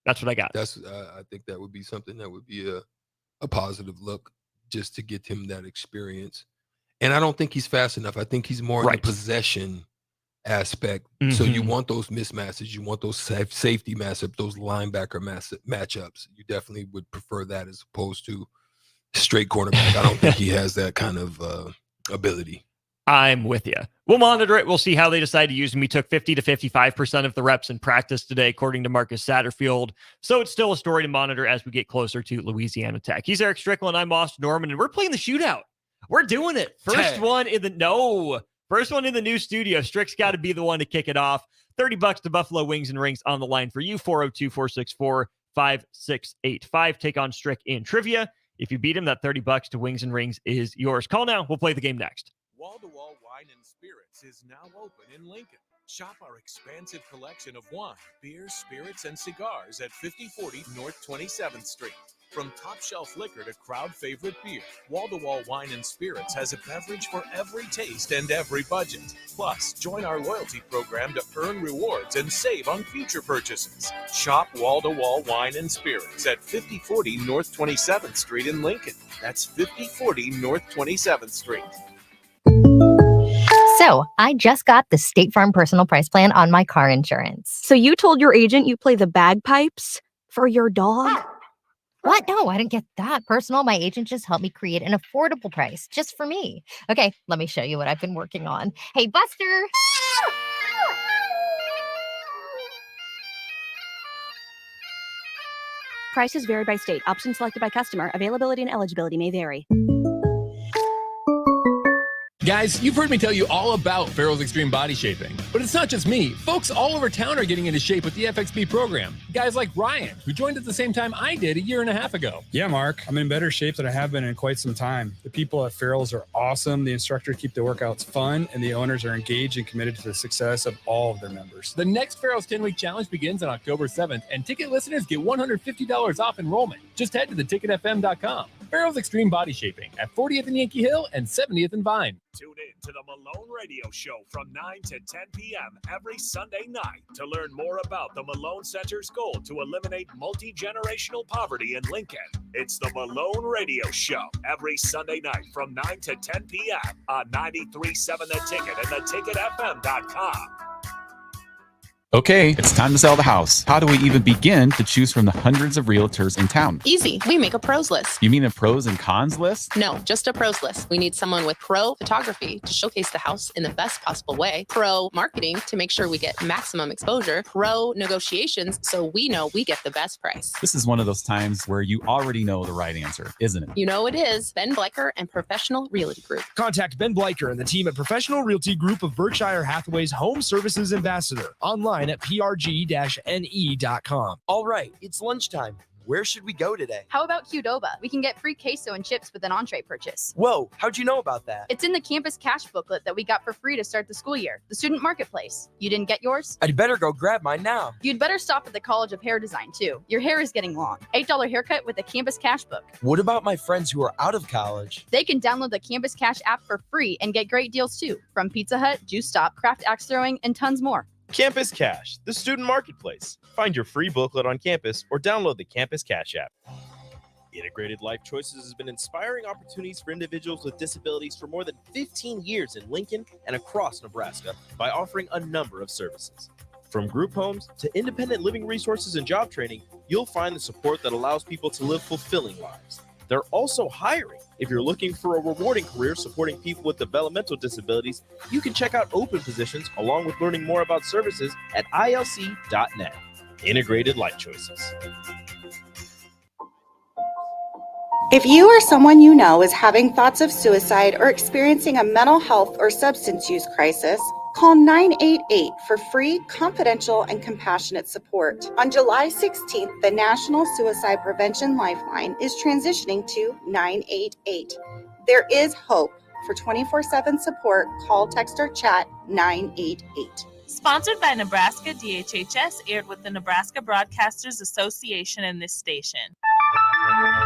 That's what I got. I think that would be something that would be a positive look just to get him that experience. And I don't think he's fast enough. I think he's more in the possession aspect. So you want those mismatches. You want those safety matchups, those linebacker matchups. You definitely would prefer that as opposed to straight cornerback. I don't think he has that kind of ability. I'm with you. We'll monitor it. We'll see how they decide to use him. He took 50 to 55% of the reps in practice today, according to Marcus Satterfield. So it's still a story to monitor as we get closer to Louisiana Tech. He's Eric Strickland. I'm Austin Norman, and we're playing the shootout. We're doing it. First one in the new studio. Strick's got to be the one to kick it off. $30 to Buffalo Wings and Rings on the line for you. 402-464-5685. Take on Strick in trivia. If you beat him, that $30 to Wings and Rings is yours. Call now. We'll play the game next. Wall-to-Wall Wine and Spirits is now open in Lincoln. Shop our expansive collection of wine, beers, spirits, and cigars at 5040 North 27th Street. From top-shelf liquor to crowd-favorite beer, Wall-to-Wall Wine and Spirits has a beverage for every taste and every budget. Plus, join our loyalty program to earn rewards and save on future purchases. Shop Wall-to-Wall Wine and Spirits at 5040 North 27th Street in Lincoln. That's 5040 North 27th Street. So, I just got the State Farm personal price plan on my car insurance. So you told your agent you play the bagpipes for your dog? What? No, I didn't get that personal. My agent just helped me create an affordable price just for me. Okay, let me show you what I've been working on. Hey, Buster! Prices vary by state. Options selected by customer. Availability and eligibility may vary. Guys, you've heard me tell you all about Farrell's Extreme Body Shaping. But it's not just me. Folks all over town are getting into shape with the FXB program. Guys like Ryan, who joined at the same time I did a year and a half ago. Yeah, Mark, I'm in better shape than I have been in quite some time. The people at Farrell's are awesome. The instructors keep the workouts fun, and the owners are engaged and committed to the success of all of their members. The next Farrell's 10-week challenge begins on October 7th, and ticket listeners get $150 off enrollment. Just head to theticketfm.com. Farrell's Extreme Body Shaping at 40th and Yankee Hill and 70th and Vine. Tune in to the Malone Radio Show from 9 to 10 p.m. every Sunday night to learn more about the Malone Center's goal to eliminate multi-generational poverty in Lincoln. It's the Malone Radio Show every Sunday night from 9 to 10 p.m. on 93.7 The Ticket and theticketfm.com. Okay, it's time to sell the house. How do we even begin to choose from the hundreds of realtors in town? Easy. We make a pros list. You mean a pros and cons list? No, just a pros list. We need someone with pro photography to showcase the house in the best possible way, pro marketing to make sure we get maximum exposure, pro negotiations so we know we get the best price. This is one of those times where you already know the right answer, isn't it? You know it is. Ben Bleicher and Professional Realty Group. Contact Ben Bleicher and the team at Professional Realty Group of Berkshire Hathaway's Home Services Ambassador. Online at prg-ne.com. All right, it's lunchtime. Where should we go today? How about Qdoba? We can get free queso and chips with an entree purchase. Whoa, how'd you know about that? It's in the campus cash booklet that we got for free to start the school year, the student marketplace. You didn't get yours? I'd better go grab mine now. You'd better stop at the College of Hair Design too. Your hair is getting long. $8 haircut with the campus cash book. What about my friends who are out of college? They can download the campus cash app for free and get great deals too, from Pizza Hut, Juice Stop, Craft Axe Throwing, and tons more. Campus Cash, the student marketplace. Find your free booklet on campus or download the Campus Cash app. Integrated Life Choices has been inspiring opportunities for individuals with disabilities for more than 15 years in Lincoln and across Nebraska by offering a number of services. From group homes to independent living resources and job training, you'll find the support that allows people to live fulfilling lives. They're also hiring. If you're looking for a rewarding career supporting people with developmental disabilities, you can check out open positions along with learning more about services at ilc.net. Integrated Life Choices. If you or someone you know is having thoughts of suicide or experiencing a mental health or substance use crisis, call 988 for free, confidential, and compassionate support. On July 16th, the National Suicide Prevention Lifeline is transitioning to 988. There is hope. For 24/7 support, call, text, or chat 988. Sponsored by Nebraska DHHS, aired with the Nebraska Broadcasters Association and this station.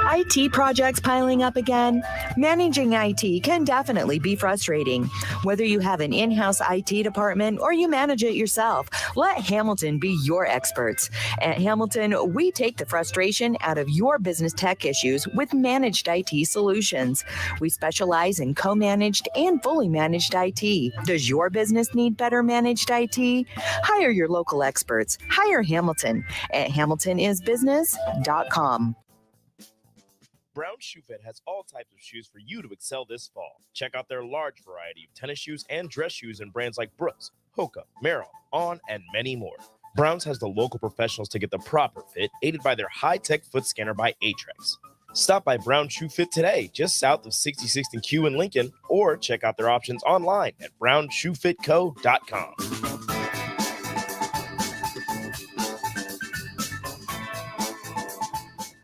IT projects piling up again? Managing IT can definitely be frustrating. Whether you have an in-house IT department or you manage it yourself, let Hamilton be your experts. At Hamilton, we take the frustration out of your business tech issues with managed IT solutions. We specialize in co-managed and fully managed IT. Does your business need better managed IT? Hire your local experts. Hire Hamilton at hamiltonisbusiness.com. Brown Shoe Fit has all types of shoes for you to excel this fall. Check out their large variety of tennis shoes and dress shoes in brands like Brooks, Hoka, Merrill, On, and many more. Browns has the local professionals to get the proper fit, aided by their high-tech foot scanner by Aetrex. Stop by Brown Shoe Fit today, just south of 66th and Q in Lincoln, or check out their options online at brownshoefitco.com.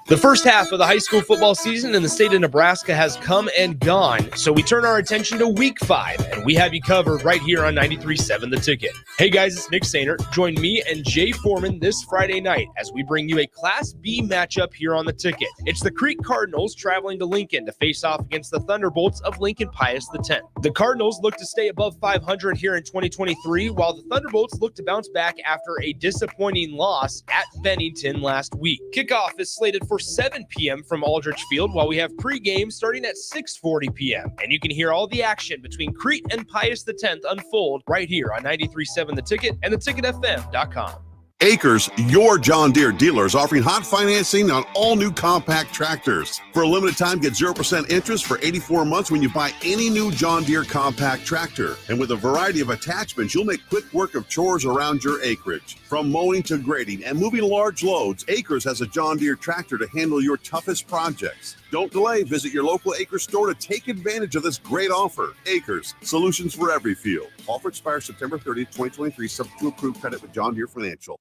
The first half of the high school football season in the state of Nebraska has come and gone, so we turn our attention to Week 5, and we have you covered right here on 93.7 The Ticket. Hey guys, it's Nick Sainert. Join me and Jay Foreman this Friday night as we bring you a Class B matchup here on The Ticket. It's the Creek Cardinals traveling to Lincoln to face off against the Thunderbolts of Lincoln Pius X. The Cardinals look to stay above 500 here in 2023, while the Thunderbolts look to bounce back after a disappointing loss at Bennington last week. Kickoff is slated for 7 p.m. from Aldrich Field, while we have pregame starting at 6:40 p.m. And you can hear all the action between Crete and Pius X unfold right here on 93.7 The Ticket and theticketfm.com. Acres, your John Deere dealer, is offering hot financing on all new compact tractors. For a limited time, get 0% interest for 84 months when you buy any new John Deere compact tractor. And with a variety of attachments, you'll make quick work of chores around your acreage. From mowing to grading and moving large loads, Acres has a John Deere tractor to handle your toughest projects. Don't delay. Visit your local Acres store to take advantage of this great offer. Acres, solutions for every field. Offer expires September 30th, 2023, subject to approved credit with John Deere Financial.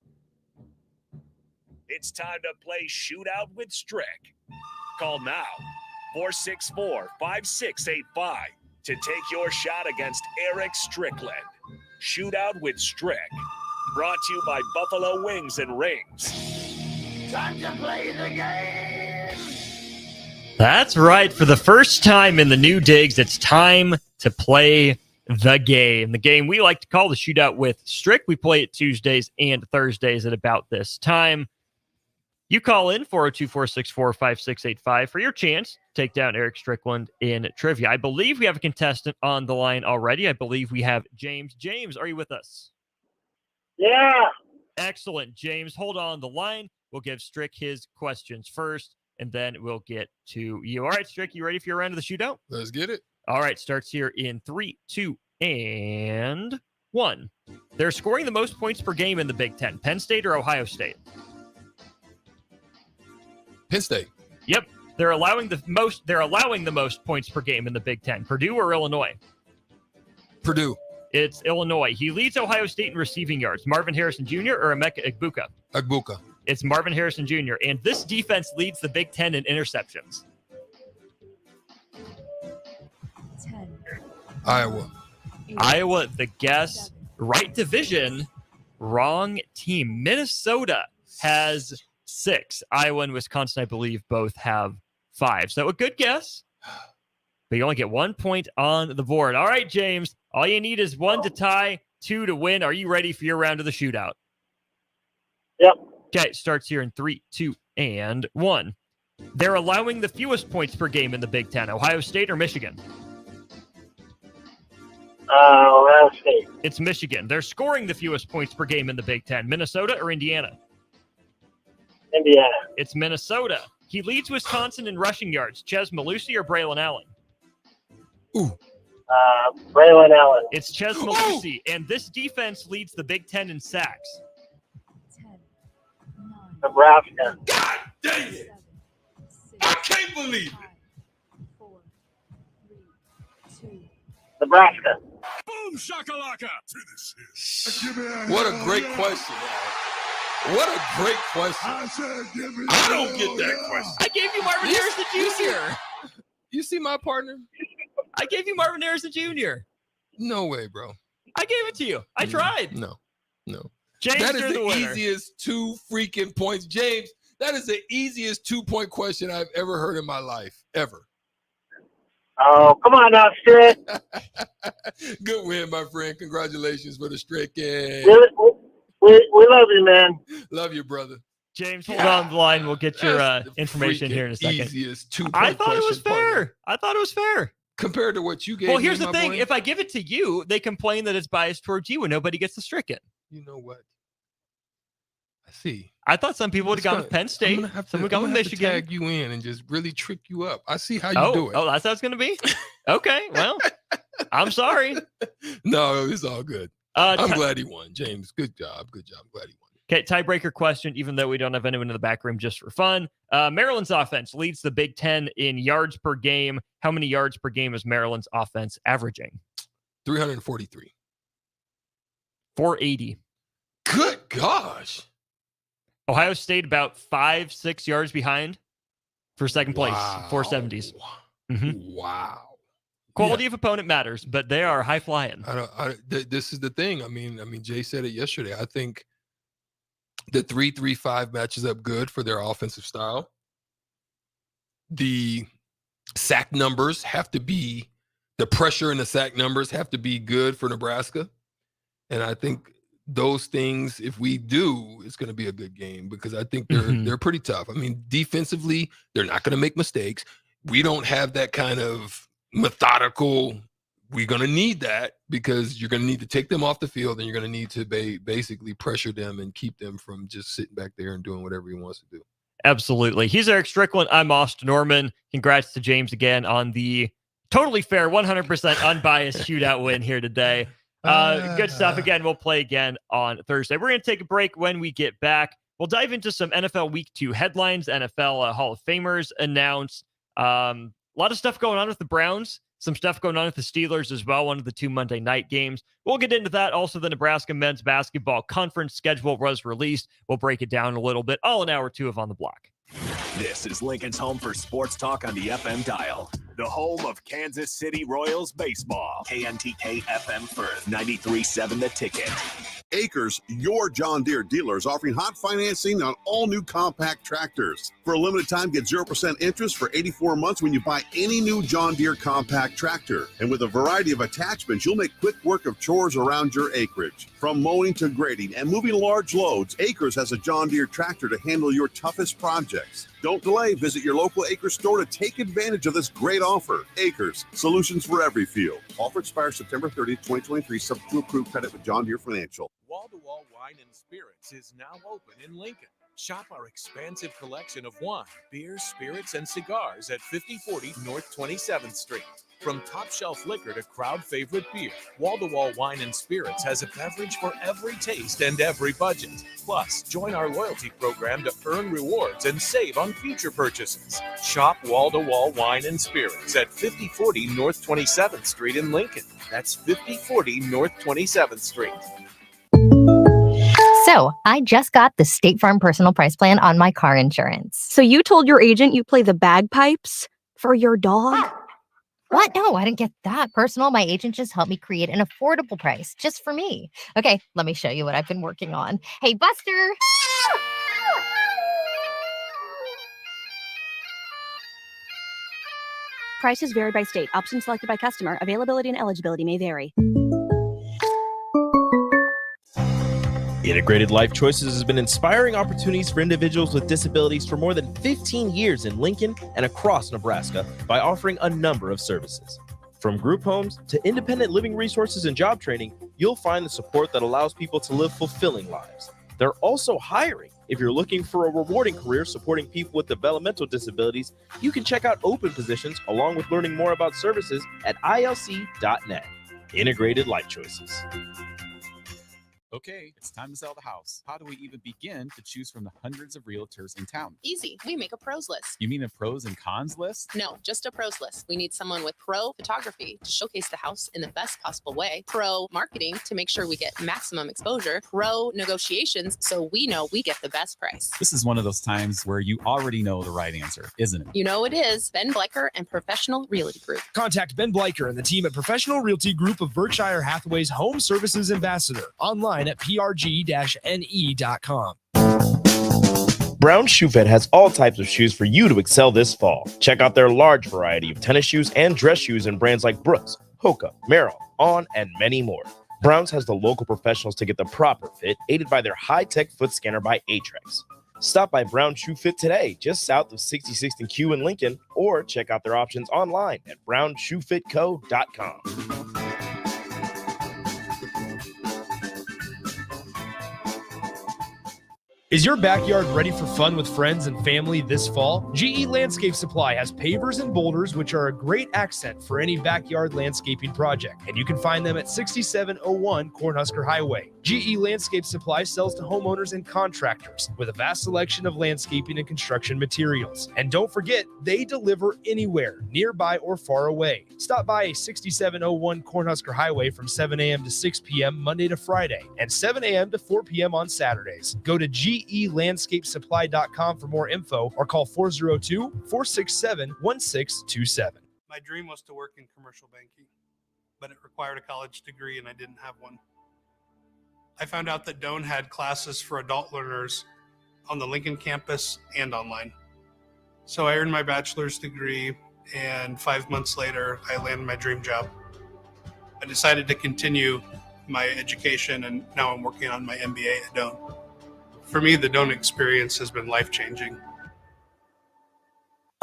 It's time to play Shootout with Strick. Call now, 464-5685, to take your shot against Eric Strickland. Shootout with Strick. Brought to you by Buffalo Wings and Rings. Time to play the game! That's right. For the first time in the new digs, it's time to play the game. The game we like to call the Shootout with Strick. We play it Tuesdays and Thursdays at about this time. You call in 402-464-5685 for your chance to take down Eric Strickland in trivia. I believe we have a contestant on the line already. I believe we have James. James, are you with us? Yeah. Excellent, James. Hold on the line. We'll give Strick his questions first, and then we'll get to you. All right, Strick, you ready for your round of the shootout? Let's get it. All right, starts here in 3, 2, and 1. They're scoring the most points per game in the Big Ten. Penn State or Ohio State? Penn State. Yep. They're allowing the most points per game in the Big Ten. Purdue or Illinois? Purdue. It's Illinois. He leads Ohio State in receiving yards. Marvin Harrison Jr. or Emeka Egbuka? Egbuka. It's Marvin Harrison Jr. And this defense leads the Big Ten in interceptions. 10. Iowa. Iowa, the guess. Right division, wrong team. Minnesota has 6. Iowa and Wisconsin, I believe, both have 5. So a good guess. But you only get 1 point on the board. All right, James. All you need is 1 to tie, 2 to win. Are you ready for your round of the shootout? Yep. Okay, starts here in 3, 2, and 1. They're allowing the fewest points per game in the Big Ten. Ohio State or Michigan? Ohio State. It's Michigan. They're scoring the fewest points per game in the Big Ten. Minnesota or Indiana? Indiana. It's Minnesota. He leads Wisconsin in rushing yards. Ches Malusi or Braylon Allen? Braylon Allen. It's Ches Malusi. And this defense leads the Big Ten in sacks. 10, 9, Nebraska. God dang it. I can't believe it. 4, 3, 2. Nebraska. Boom shakalaka. What a great question. What a great question. I don't get that question. I gave you Marvin Harrison Jr. You see my partner? I gave you Marvin Harrison Jr. No way, bro. I gave it to you. I tried. No. James, That is you're the winner. easiest 2 freaking points. James, that is the easiest 2-point question I've ever heard in my life, ever. Oh, come on now, Strick. Good win, my friend. Congratulations for the Stricken. We love you, man. Love you, brother. James, hold on the line. We'll get your That's the information here in a second. Easiest 2-point I thought it was question, fair. partner. I thought it was fair. Compared to what you gave Well, me, here's the my thing. boy. If I give it to you, they complain that it's biased towards you and nobody gets the Stricken. You know what? I see. I thought some people would have gone with Penn State. Some would have gone with Michigan. Tag you in and just really trick you up. I see how you do it. Oh, that's how it's going to be? Okay, well, I'm sorry. No, it's all good. I'm glad he won, James. Good job. I'm glad he won. Okay, tiebreaker question, even though we don't have anyone in the back room, just for fun. Maryland's offense leads the Big Ten in yards per game. How many yards per game is Maryland's offense averaging? 343. 480. Good gosh. Ohio State about 5-6 yards behind for second place, Wow. 470s. Wow. Quality of opponent matters, but they are high flying. This is the thing. I mean, Jay said it yesterday. I think the 3-3-5 matches up good for their offensive style. The sack numbers have to be, the pressure and the sack numbers have to be good for Nebraska. And I think those things, if we do, it's going to be a good game because I think they're pretty tough. I mean, defensively, they're not going to make mistakes. We don't have that kind of methodical. We're going to need that because you're going to need to take them off the field and you're going to need to basically pressure them and keep them from just sitting back there and doing whatever he wants to do. Absolutely. He's Eric Strickland. I'm Austin Norman. Congrats to James again on the totally fair, 100% unbiased shootout win here today. Good stuff. Again, we'll play again on Thursday. We're going to take a break. When we get back, we'll dive into some NFL Week 2 headlines, NFL Hall of Famers announced. A lot of stuff going on with the Browns. Some stuff going on with the Steelers as well, one of the 2 Monday night games. We'll get into that. Also, the Nebraska men's basketball conference schedule was released. We'll break it down a little bit, all in hour 2 of On the Block. This is Lincoln's home for sports talk on the FM dial. The home of Kansas City Royals baseball. KNTK FM Firth, 93.7 The Ticket. Acres, your John Deere dealers, offering hot financing on all new compact tractors. For a limited time, get 0% interest for 84 months when you buy any new John Deere compact tractor. And with a variety of attachments, you'll make quick work of chores around your acreage. From mowing to grading and moving large loads, Acres has a John Deere tractor to handle your toughest projects. Don't delay. Visit your local Acres store to take advantage of this great offer. offer. Acres, solutions for every field. Offer expires September 30th, 2023, subject to approved credit with John Deere Financial. Wall-to-Wall Wine and Spirits is now open in Lincoln. Shop our expansive collection of wine, beers, spirits, and cigars at 5040 North 27th Street. From top-shelf liquor to crowd-favorite beer, Wall-to-Wall Wine and Spirits has a beverage for every taste and every budget. Plus, join our loyalty program to earn rewards and save on future purchases. Shop Wall-to-Wall Wine and Spirits at 5040 North 27th Street in Lincoln. That's 5040 North 27th Street. So, I just got the State Farm personal price plan on my car insurance. So you told your agent you play the bagpipes for your dog? What? No, I didn't get that personal. My agent just helped me create an affordable price just for me. Okay, let me show you what I've been working on. Hey, Buster! Prices vary by state. Options selected by customer. Availability and eligibility may vary. Integrated Life Choices has been inspiring opportunities for individuals with disabilities for more than 15 years in Lincoln and across Nebraska by offering a number of services. From group homes to independent living resources and job training, you'll find the support that allows people to live fulfilling lives. They're also hiring. If you're looking for a rewarding career supporting people with developmental disabilities, you can check out open positions along with learning more about services at ilc.net. Integrated Life Choices. Okay, it's time to sell the house. How do we even begin to choose from the hundreds of realtors in town? Easy. We make a pros list. You mean a pros and cons list? No, just a pros list. We need someone with pro photography to showcase the house in the best possible way, pro marketing to make sure we get maximum exposure, pro negotiations so we know we get the best price. This is one of those times where you already know the right answer, isn't it? You know it is. Ben Bleicher and Professional Realty Group. Contact Ben Bleicher and the team at Professional Realty Group of Berkshire Hathaway's Home Services Ambassador. Online at prg-ne.com. Brown Shoe Fit has all types of shoes for you to excel this fall. Check out their large variety of tennis shoes and dress shoes in brands like Brooks, Hoka, Merrell, On, and many more. Browns has the local professionals to get the proper fit, aided by their high-tech foot scanner by Atrex. Stop by Brown Shoe Fit today, just south of 66th and Q in Lincoln, or check out their options online at brownshoefitco.com. Is your backyard ready for fun with friends and family this fall? GE Landscape Supply has pavers and boulders, which are a great accent for any backyard landscaping project. And you can find them at 6701 Cornhusker Highway. GE Landscape Supply sells to homeowners and contractors with a vast selection of landscaping and construction materials. And don't forget, they deliver anywhere, nearby or far away. Stop by 6701 Cornhusker Highway from 7 a.m. to 6 p.m. Monday to Friday and 7 a.m. to 4 p.m. on Saturdays. Go to GELandscapesupply.com for more info or call 402-467-1627. My dream was to work in commercial banking, but it required a college degree and I didn't have one. I found out that Doane had classes for adult learners on the Lincoln campus and online. So I earned my bachelor's degree, and 5 months later, I landed my dream job. I decided to continue my education, and now I'm working on my MBA at Doane. For me, the Doane experience has been life-changing.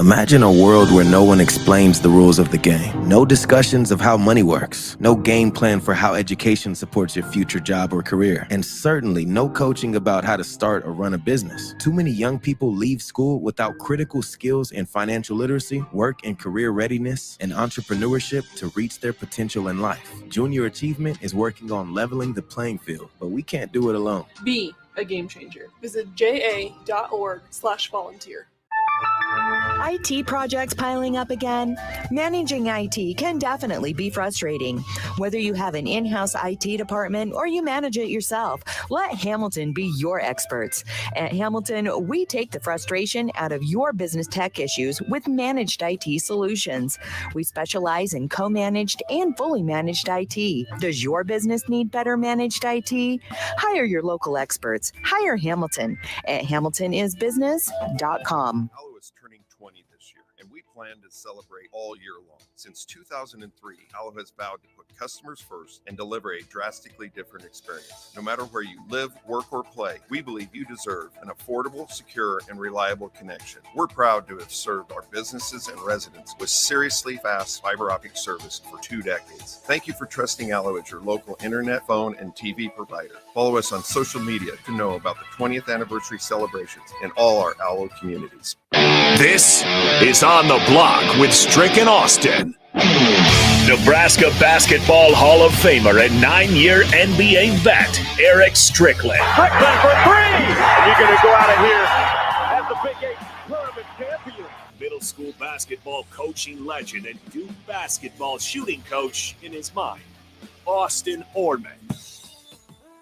Imagine a world where no one explains the rules of the game. No discussions of how money works. No game plan for how education supports your future job or career. And certainly no coaching about how to start or run a business. Too many young people leave school without critical skills in financial literacy, work and career readiness, and entrepreneurship to reach their potential in life. Junior Achievement is working on leveling the playing field, but we can't do it alone. Be a game changer. Visit ja.org/volunteer. IT projects piling up again? Managing IT can definitely be frustrating. Whether you have an in-house IT department or you manage it yourself, let Hamilton be your experts. At Hamilton, we take the frustration out of your business tech issues with managed IT solutions. We specialize in co-managed and fully managed IT. Does your business need better managed IT? Hire your local experts. Hire Hamilton at hamiltonisbusiness.com. Is turning 20 this year, and we plan to celebrate all year long. Since 2003, Allo has vowed to put customers first and deliver a drastically different experience. No matter where you live, work, or play, we believe you deserve an affordable, secure, and reliable connection. We're proud to have served our businesses and residents with seriously fast fiber optic service for 2 decades. Thank you for trusting Allo as your local internet, phone, and TV provider. Follow us on social media to know about the 20th anniversary celebrations in all our Allo communities. This is On the Block with Strick and Austin. Nebraska Basketball Hall of Famer and 9-year NBA vet, Eric Strickland. Strickland for 3! And you're going to go out of here as the Big 8 tournament champion. Middle school basketball coaching legend and Duke basketball shooting coach in his mind, Austin Orman.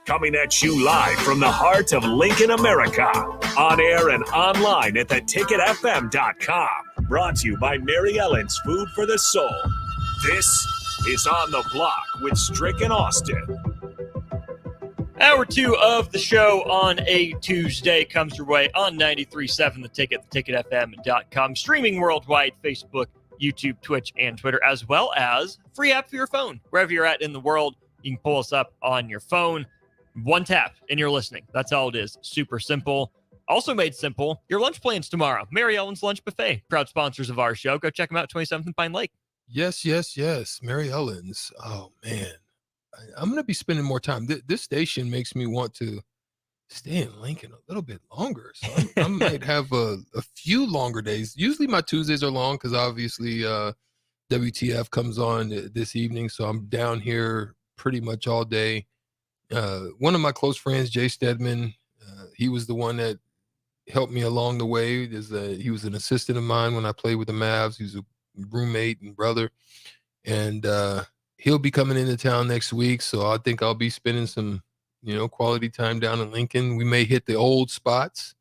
Coming at you live from the heart of Lincoln, America. On air and online at theticketfm.com. Brought to you by Mary Ellen's Food for the Soul. This is On the Block with Strick and Austin. Hour 2 of the show on a Tuesday comes your way on 93.7 The Ticket, theticketfm.com. Streaming worldwide, Facebook, YouTube, Twitch, and Twitter, as well as free app for your phone. Wherever you're at in the world, you can pull us up on your phone. One tap and you're listening. That's all it is. Super simple. Also made simple, your lunch plans tomorrow. Mary Ellen's Lunch Buffet, proud sponsors of our show. Go check them out, 27th and Pine Lake. Yes. Mary Ellen's. Oh, man. I'm going to be spending more time. This station makes me want to stay in Lincoln a little bit longer. So I might have a few longer days. Usually my Tuesdays are long because obviously WTF comes on this evening. So I'm down here pretty much all day. One of my close friends, Jay Stedman, he was the one that helped me along the way. He was an assistant of mine when I played with the Mavs. He was a roommate and brother. And he'll be coming into town next week. So I think I'll be spending some, quality time down in Lincoln. We may hit the old spots.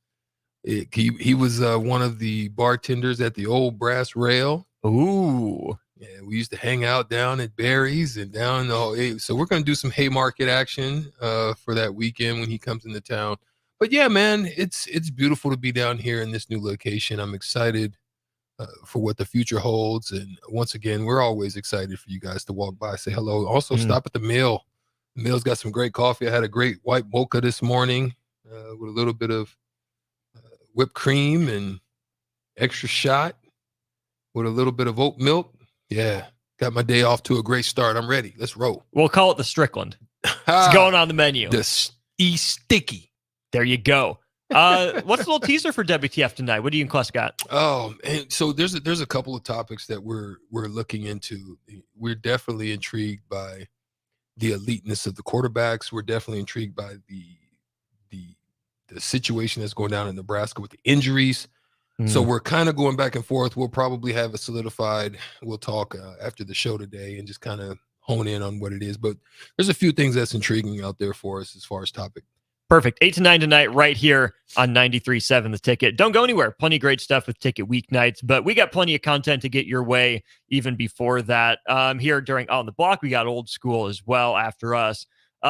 He was one of the bartenders at the old Brass Rail. Ooh. Yeah, we used to hang out down at Barry's and down. So we're going to do some Haymarket action for that weekend when he comes into town. But yeah, man, it's beautiful to be down here in this new location. I'm excited for what the future holds. And once again, we're always excited for you guys to walk by, say hello. Also, stop at the mill. The mill's got some great coffee. I had a great white mocha this morning with a little bit of whipped cream and extra shot with a little bit of oat milk. Yeah, got my day off to a great start. I'm ready. Let's roll. We'll call it the Strickland. It's going on the menu. The sticky. There you go. What's the little teaser for WTF tonight? What do you and Cluss got? Oh, and so there's a couple of topics that we're looking into. We're definitely intrigued by the eliteness of the quarterbacks. We're definitely intrigued by the situation that's going down in Nebraska with the injuries. So we're kind of going back and forth. We'll probably have it solidified. We'll talk after the show today and just kind of hone in on what it is. But there's a few things that's intriguing out there for us as far as topic. Perfect. 8 to 9 tonight right here on 93.7 The Ticket. Don't go anywhere. Plenty of great stuff with Ticket weeknights, but we got plenty of content to get your way even before that. Here during On the Block, we got old school as well after us.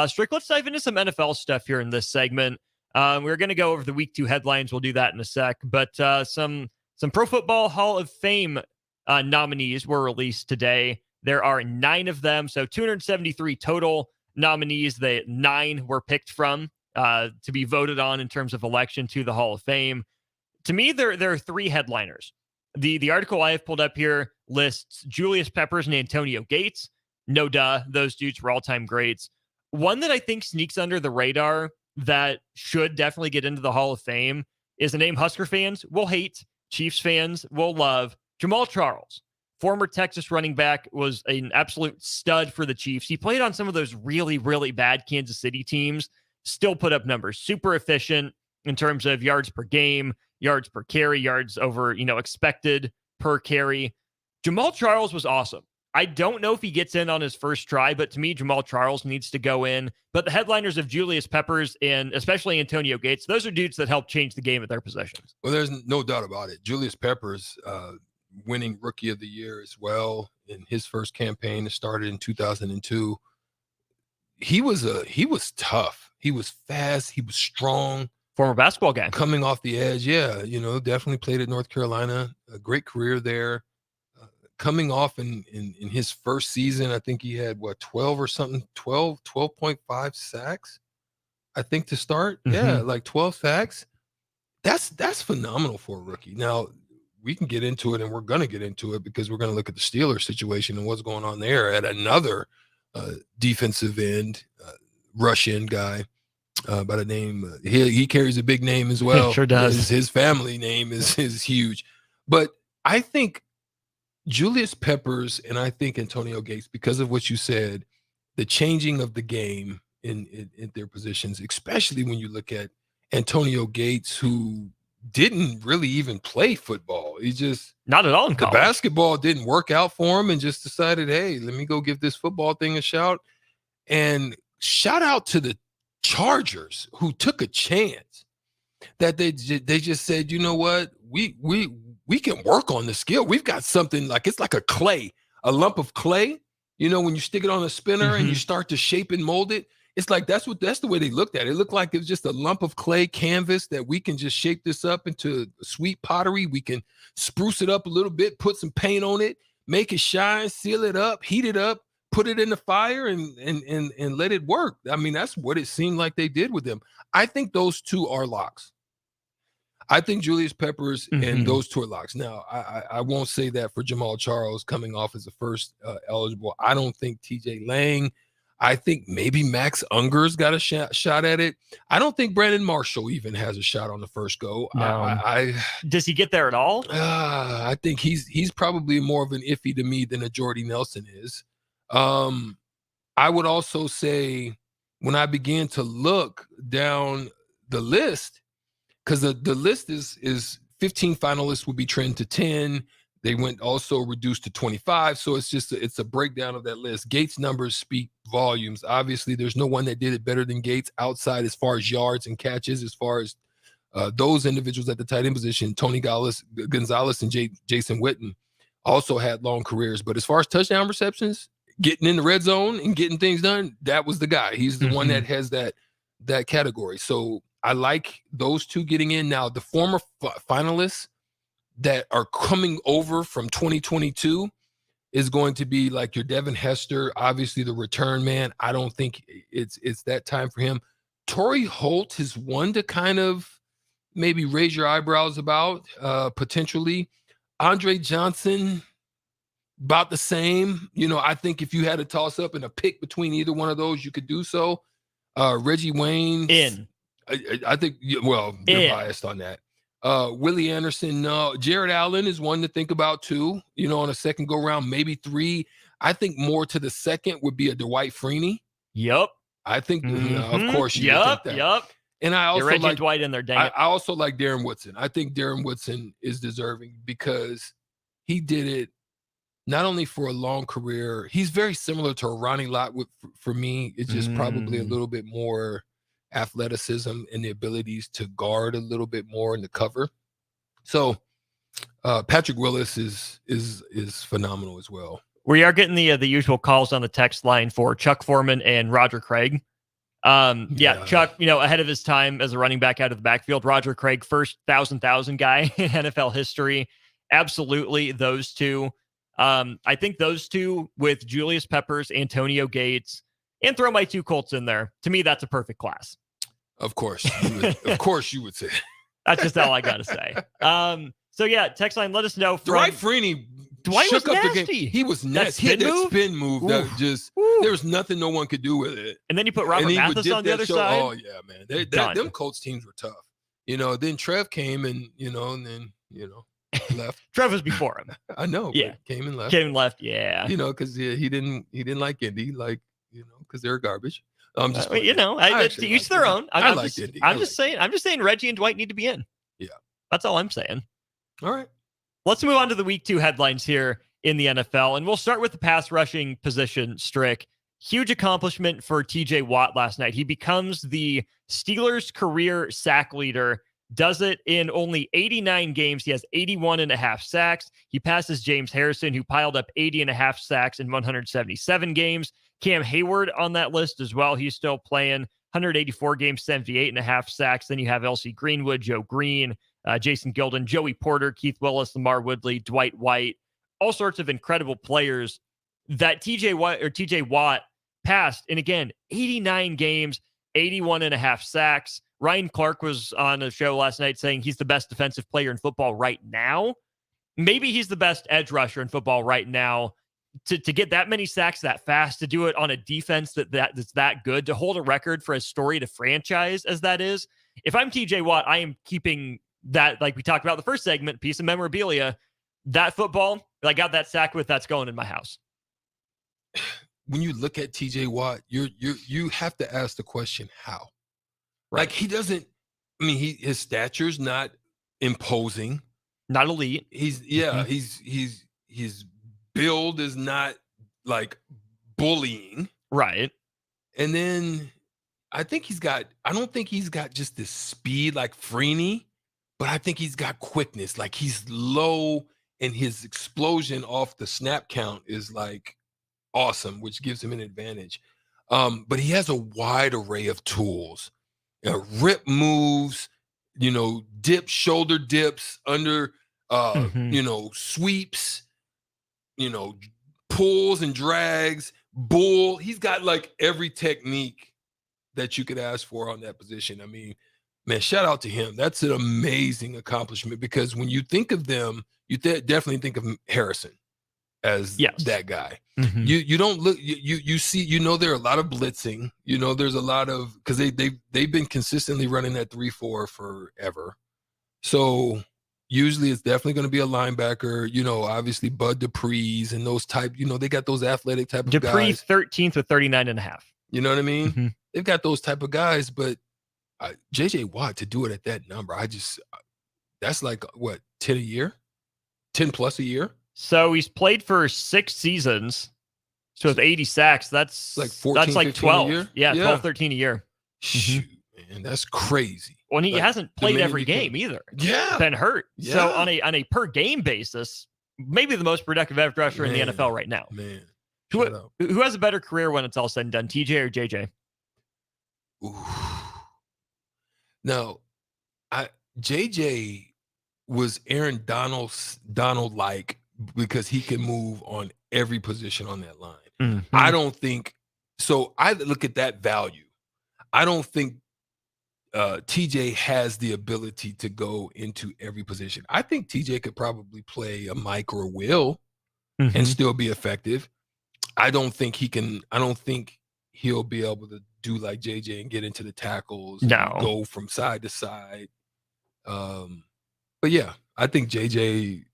Strick, let's dive into some NFL stuff here in this segment. We're going to go over the week 2 headlines. We'll do that in a sec. But some Pro Football Hall of Fame nominees were released today. There are 9 of them, so 273 total nominees. 9 were picked from to be voted on in terms of election to the Hall of Fame. To me, there are 3 headliners. The article I have pulled up here lists Julius Peppers and Antonio Gates. No duh, those dudes were all-time greats. One that I think sneaks under the radar that should definitely get into the Hall of Fame is a name Husker fans will hate, Chiefs fans will love. Jamal Charles, former Texas running back, was an absolute stud for the Chiefs. He played on some of those really, really bad Kansas City teams, still put up numbers, super efficient in terms of yards per game, yards per carry, yards over, expected per carry. Jamal Charles was awesome. I don't know if he gets in on his first try, but to me, Jamal Charles needs to go in. But the headliners of Julius Peppers and especially Antonio Gates, those are dudes that help change the game at their positions. Well, there's no doubt about it. Julius Peppers, winning Rookie of the Year as well in his first campaign that started in 2002. He was tough. He was fast. He was strong. Former basketball guy. Coming off the edge. Yeah. Definitely played at North Carolina. A great career there. coming off in his first season, I think he had 12 or something, 12.5 sacks, I think, to start. Yeah, like 12 sacks. That's phenomenal for a rookie. Now, we can get into it, and we're going to get into it because we're going to look at the Steelers situation and what's going on there at another defensive end, rush end guy by the name. He carries a big name as well. Sure does. His family name is huge. But I think Julius Peppers and I think Antonio Gates, because of what you said, the changing of the game in their positions, especially when you look at Antonio Gates, who didn't really even play football. He just not at all in college. The basketball didn't work out for him and just decided, hey, let me go give this football thing a shout. And shout out to the Chargers, who took a chance that they just said, you know what, we can work on the skill. We've got something like, it's like a lump of clay. You know, when you stick it on a spinner and you start to shape and mold it, it's like that's the way they looked at it. It looked like it was just a lump of clay canvas that we can just shape this up into sweet pottery. We can spruce it up a little bit, put some paint on it, make it shine, seal it up, heat it up, put it in the fire and let it work. I mean, that's what it seemed like they did with them. I think those two are locks. I think Julius Peppers and those two are locks. Now, I won't say that for Jamal Charles coming off as a first eligible. I don't think TJ Lang. I think maybe Max Unger's got a shot at it. I don't think Brandon Marshall even has a shot on the first go. No. Does he get there at all? I think he's probably more of an iffy to me than a Jordy Nelson is. I would also say when I began to look down the list, because the list is 15 finalists would be trended to 10. They went also reduced to 25. So it's a breakdown of that list. Gates' numbers speak volumes. Obviously, there's no one that did it better than Gates outside as far as yards and catches, as far as those individuals at the tight end position. Tony Gonzalez and Jason Witten also had long careers. But as far as touchdown receptions, getting in the red zone and getting things done, that was the guy. He's the one that has that category. So I like those two getting in. Now, the former finalists that are coming over from 2022 is going to be like your Devin Hester, obviously the return man. I don't think it's that time for him. Torrey Holt is one to kind of maybe raise your eyebrows about, potentially. Andre Johnson, about the same. You know, I think if you had a toss up and a pick between either one of those, you could do so. Reggie Wayne. I think, well, you're biased on that. Willie Anderson, no. Jared Allen is one to think about too, you know, on a second go round, maybe 3. I think more to the second would be a Dwight Freeney. Yep. I think, of course, you would think that. Yep. And I also like Dwight in there, dang it. I also like Darren Woodson. I think Darren Woodson is deserving because he did it not only for a long career. He's very similar to a Ronnie Lott for me. It's just probably a little bit more athleticism and the abilities to guard a little bit more in the cover. So Patrick Willis is phenomenal as well. We are getting the usual calls on the text line for Chuck Foreman and Roger Craig. Chuck, you know, ahead of his time as a running back out of the backfield. Roger Craig, first 1,000 guy in NFL history. Absolutely, those two. I think those two with Julius Peppers, Antonio Gates, and throw my 2 Colts in there. To me, that's a perfect class. Of course, you would say. That's just all I gotta say. So yeah, text line, let us know. Dwight Freeney. Dwight was up nasty. The game. He was nasty. He had that spin move that just there was nothing no one could do with it. And then you put Robert Mathis on the other side. Oh yeah, man. Them Colts teams were tough. You know, then Trev came and then left. Trev was before him. I know. Yeah, came and left. Yeah. You know, because he didn't like Indy, like because they're garbage. I'm just to each their own. I'm just saying Reggie and Dwight need to be in. Yeah, that's all I'm saying. All right. Let's move on to the week 2 headlines here in the NFL. And we'll start with the pass rushing position, Strick. Huge accomplishment for TJ Watt last night. He becomes the Steelers' career sack leader, does it in only 89 games. He has 81.5 sacks. He passes James Harrison, who piled up 80.5 sacks in 177 games. Cam Hayward on that list as well. He's still playing 184 games, 78.5 sacks. Then you have L.C. Greenwood, Joe Green, Jason Gilden, Joey Porter, Keith Willis, Lamar Woodley, Dwight White. all sorts of incredible players that TJ Watt passed. And again, 89 games, 81 and a half sacks. Ryan Clark was on a show last night saying he's the best defensive player in football right now. Maybe he's the best edge rusher in football right now. To get that many sacks that fast, to do it on a defense that's that good, to hold a record for as storied a franchise as that is. If I'm TJ Watt, I am keeping that, like we talked about the first segment, piece of memorabilia. That football that I got that sack with, that's going in my house. When you look at TJ Watt, you have to ask the question, how? Right. Like, he doesn't, I mean, his stature's not imposing. Not elite. His build is not like bullying. Right. And then I don't think he's got just this speed like Freeney, but I think he's got quickness. Like, he's low and his explosion off the snap count is like awesome, which gives him an advantage. But he has a wide array of tools, rip moves, shoulder dips, under, sweeps, pulls and drags, bull. He's got like every technique that you could ask for on that position. I mean, man, shout out to him. That's an amazing accomplishment, because when you think of them, you definitely think of Harrison as that guy. Mm-hmm. You don't look, you see, there are a lot of blitzing, there's a lot of, because they've been consistently running that 3-4 forever. So usually it's definitely going to be a linebacker, obviously Bud Dupree's and those type, they got those athletic type of guys. Dupree 13th with 39 and a half. You know what I mean? Mm-hmm. They've got those type of guys, but JJ Watt, to do it at that number, that's like what, 10 a year? 10 plus a year? So he's played for 6 seasons. So with 80 sacks, that's like 14, that's like 12. A year? Yeah, 12, 13 a year. Shoot, man, that's crazy. Well, he hasn't played every game either. Yeah. Been hurt. Yeah. So on a per game basis, maybe the most productive edge rusher in the NFL right now. Man. Who has a better career when it's all said and done, TJ or JJ? Ooh. No, JJ was Aaron Donald-like, because he can move on every position on that line. Mm-hmm. I don't think so. I look at that value. I don't think TJ has the ability to go into every position. I think TJ could probably play a Mike or a Will and still be effective. I don't think he can. I don't think he'll be able to do like JJ and get into the tackles. No. And go from side to side. But yeah, I think JJ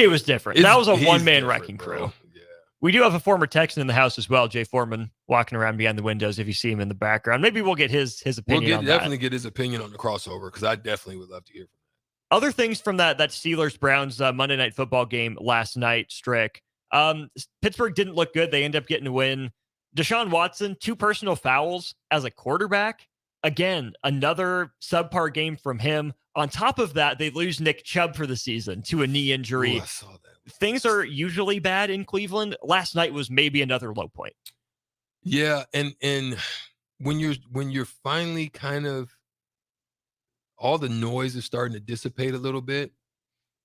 was different. That was a one-man wrecking bro. crew. Yeah. We do have a former Texan in the house as well, Jay Foreman, walking around behind the windows if you see him in the background. Maybe we'll get his opinion on that. Definitely get his opinion on the crossover, because I definitely would love to hear from him. Other things from that Steelers-Browns Monday Night Football game last night, Strick. Pittsburgh didn't look good. They end up getting a win. Deshaun Watson, 2 personal fouls as a quarterback. Again, another subpar game from him. On top of that, they lose Nick Chubb for the season to a knee injury. Ooh, I saw that. Things are usually bad in Cleveland. Last night was maybe another low point. Yeah, and when you're finally kind of, all the noise is starting to dissipate a little bit,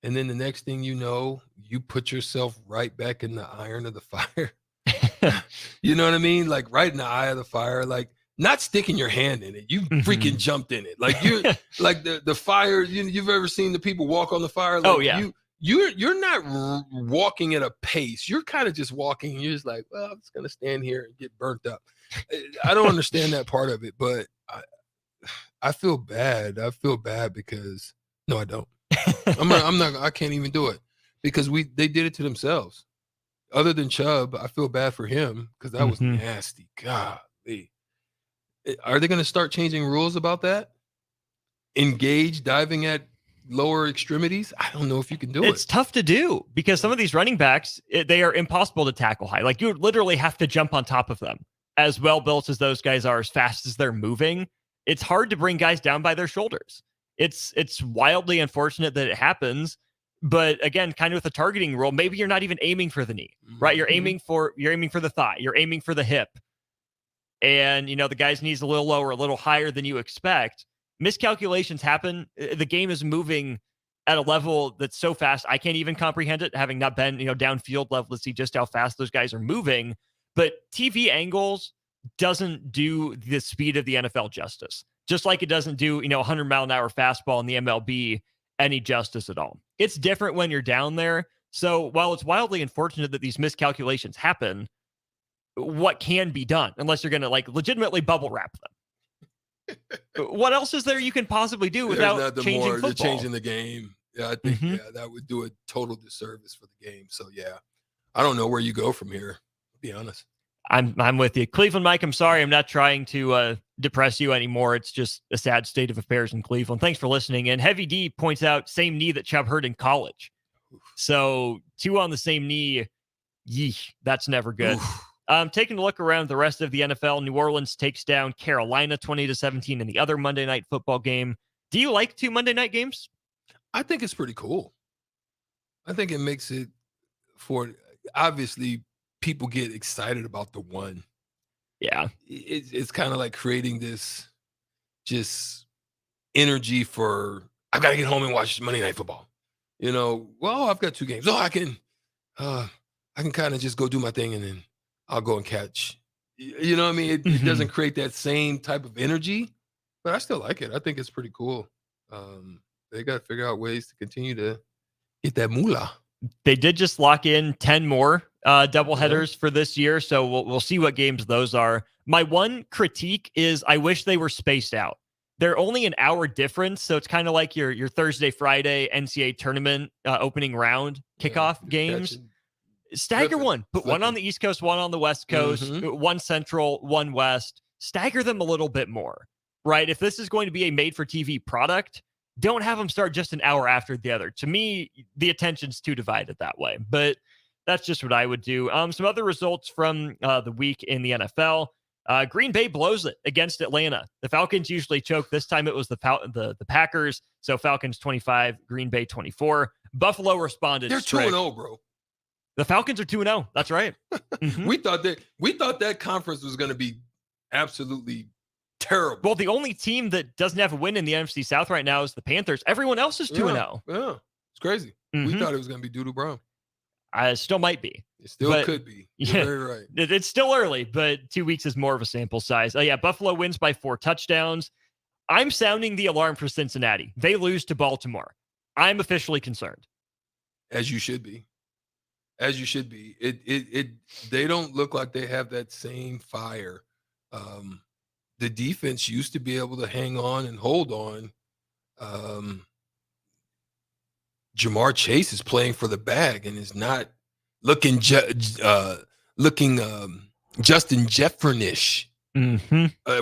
and then the next thing you know, you put yourself right back in the iron of the fire. You know what I mean? Like right in the eye of the fire, like not sticking your hand in it. You freaking jumped in it. Like you like the fire, you've ever seen the people walk on the fire? Like, oh yeah. You're not walking at a pace. You're kind of just walking. And you're just like, well, I'm just gonna stand here and get burnt up. I don't understand that part of it, but I feel bad. I feel bad because no, I don't. I'm not. I can't even do it because they did it to themselves. Other than Chubb, I feel bad for him because that was nasty. Golly. Are they going to start changing rules about that? Engage diving at lower extremities? I don't know if you can do it. It's tough to do because some of these running backs, they are impossible to tackle high. Like you would literally have to jump on top of them. As well built as those guys are, as fast as they're moving, it's hard to bring guys down by their shoulders. It's wildly unfortunate that it happens. But again, kind of with a targeting rule, maybe you're not even aiming for the knee, right? You're aiming for the thigh, you're aiming for the hip. And the guy's knee's a little lower, a little higher than you expect. Miscalculations happen. The game is moving at a level that's so fast, I can't even comprehend it, having not been, downfield level to see just how fast those guys are moving. But TV angles doesn't do the speed of the NFL justice, just like it doesn't do, 100-mile-an-hour fastball in the MLB any justice at all. It's different when you're down there. So while it's wildly unfortunate that these miscalculations happen, what can be done unless you're going to legitimately bubble wrap them? What else is there you can possibly do without changing football? Changing the game. Yeah, I think that would do a total disservice for the game. So yeah, I don't know where you go from here, to be honest. I'm with you. Cleveland Mike, I'm sorry. I'm not trying to depress you anymore. It's just a sad state of affairs in Cleveland. Thanks for listening. And Heavy D points out same knee that Chubb hurt in college. So 2 on the same knee. Yeesh, that's never good. Taking a look around the rest of the NFL, New Orleans takes down Carolina 20-17 in the other Monday night football game. Do you like 2 Monday night games? I think it's pretty cool. I think it makes it obviously people get excited about the one. Yeah. It's kind of like creating this just energy for, I've got to get home and watch Monday Night Football. Well, I've got 2 games. I can kind of just go do my thing and then I'll go and catch. You know what I mean? It doesn't create that same type of energy, but I still like it. I think it's pretty cool. They got to figure out ways to continue to get that moolah. They did just lock in 10 more doubleheaders for this year, so we'll see what games those are. My one critique is I wish they were spaced out. They're only an hour difference, so it's kind of like your Thursday, Friday NCAA tournament opening round kickoff games. Stagger one. Put one on the East Coast, one on the West Coast, one Central, one West. Stagger them a little bit more, right? If this is going to be a made-for-TV product, don't have them start just an hour after the other. To me, the attention's too divided that way, but that's just what I would do. Some other results from the week in the NFL. Green Bay blows it against Atlanta. The Falcons usually choke. This time it was the Packers. So Falcons 25, Green Bay 24. Buffalo responded. They're 2-0, bro. The Falcons are 2-0. That's right. We thought that conference was going to be absolutely terrible. Well, the only team that doesn't have a win in the NFC South right now is the Panthers. Everyone else is 2-0. Yeah, it's crazy. We thought it was going to be Doodoo Brown. It still might be. It still could be. You're very right. It's still early, but 2 weeks is more of a sample size. Buffalo wins by 4 touchdowns. I'm sounding the alarm for Cincinnati. They lose to Baltimore. I'm officially concerned. As you should be. As you should be. They don't look like they have that same fire. The defense used to be able to hang on and hold on. Jamar Chase is playing for the bag and is not looking Justin Jefferson-ish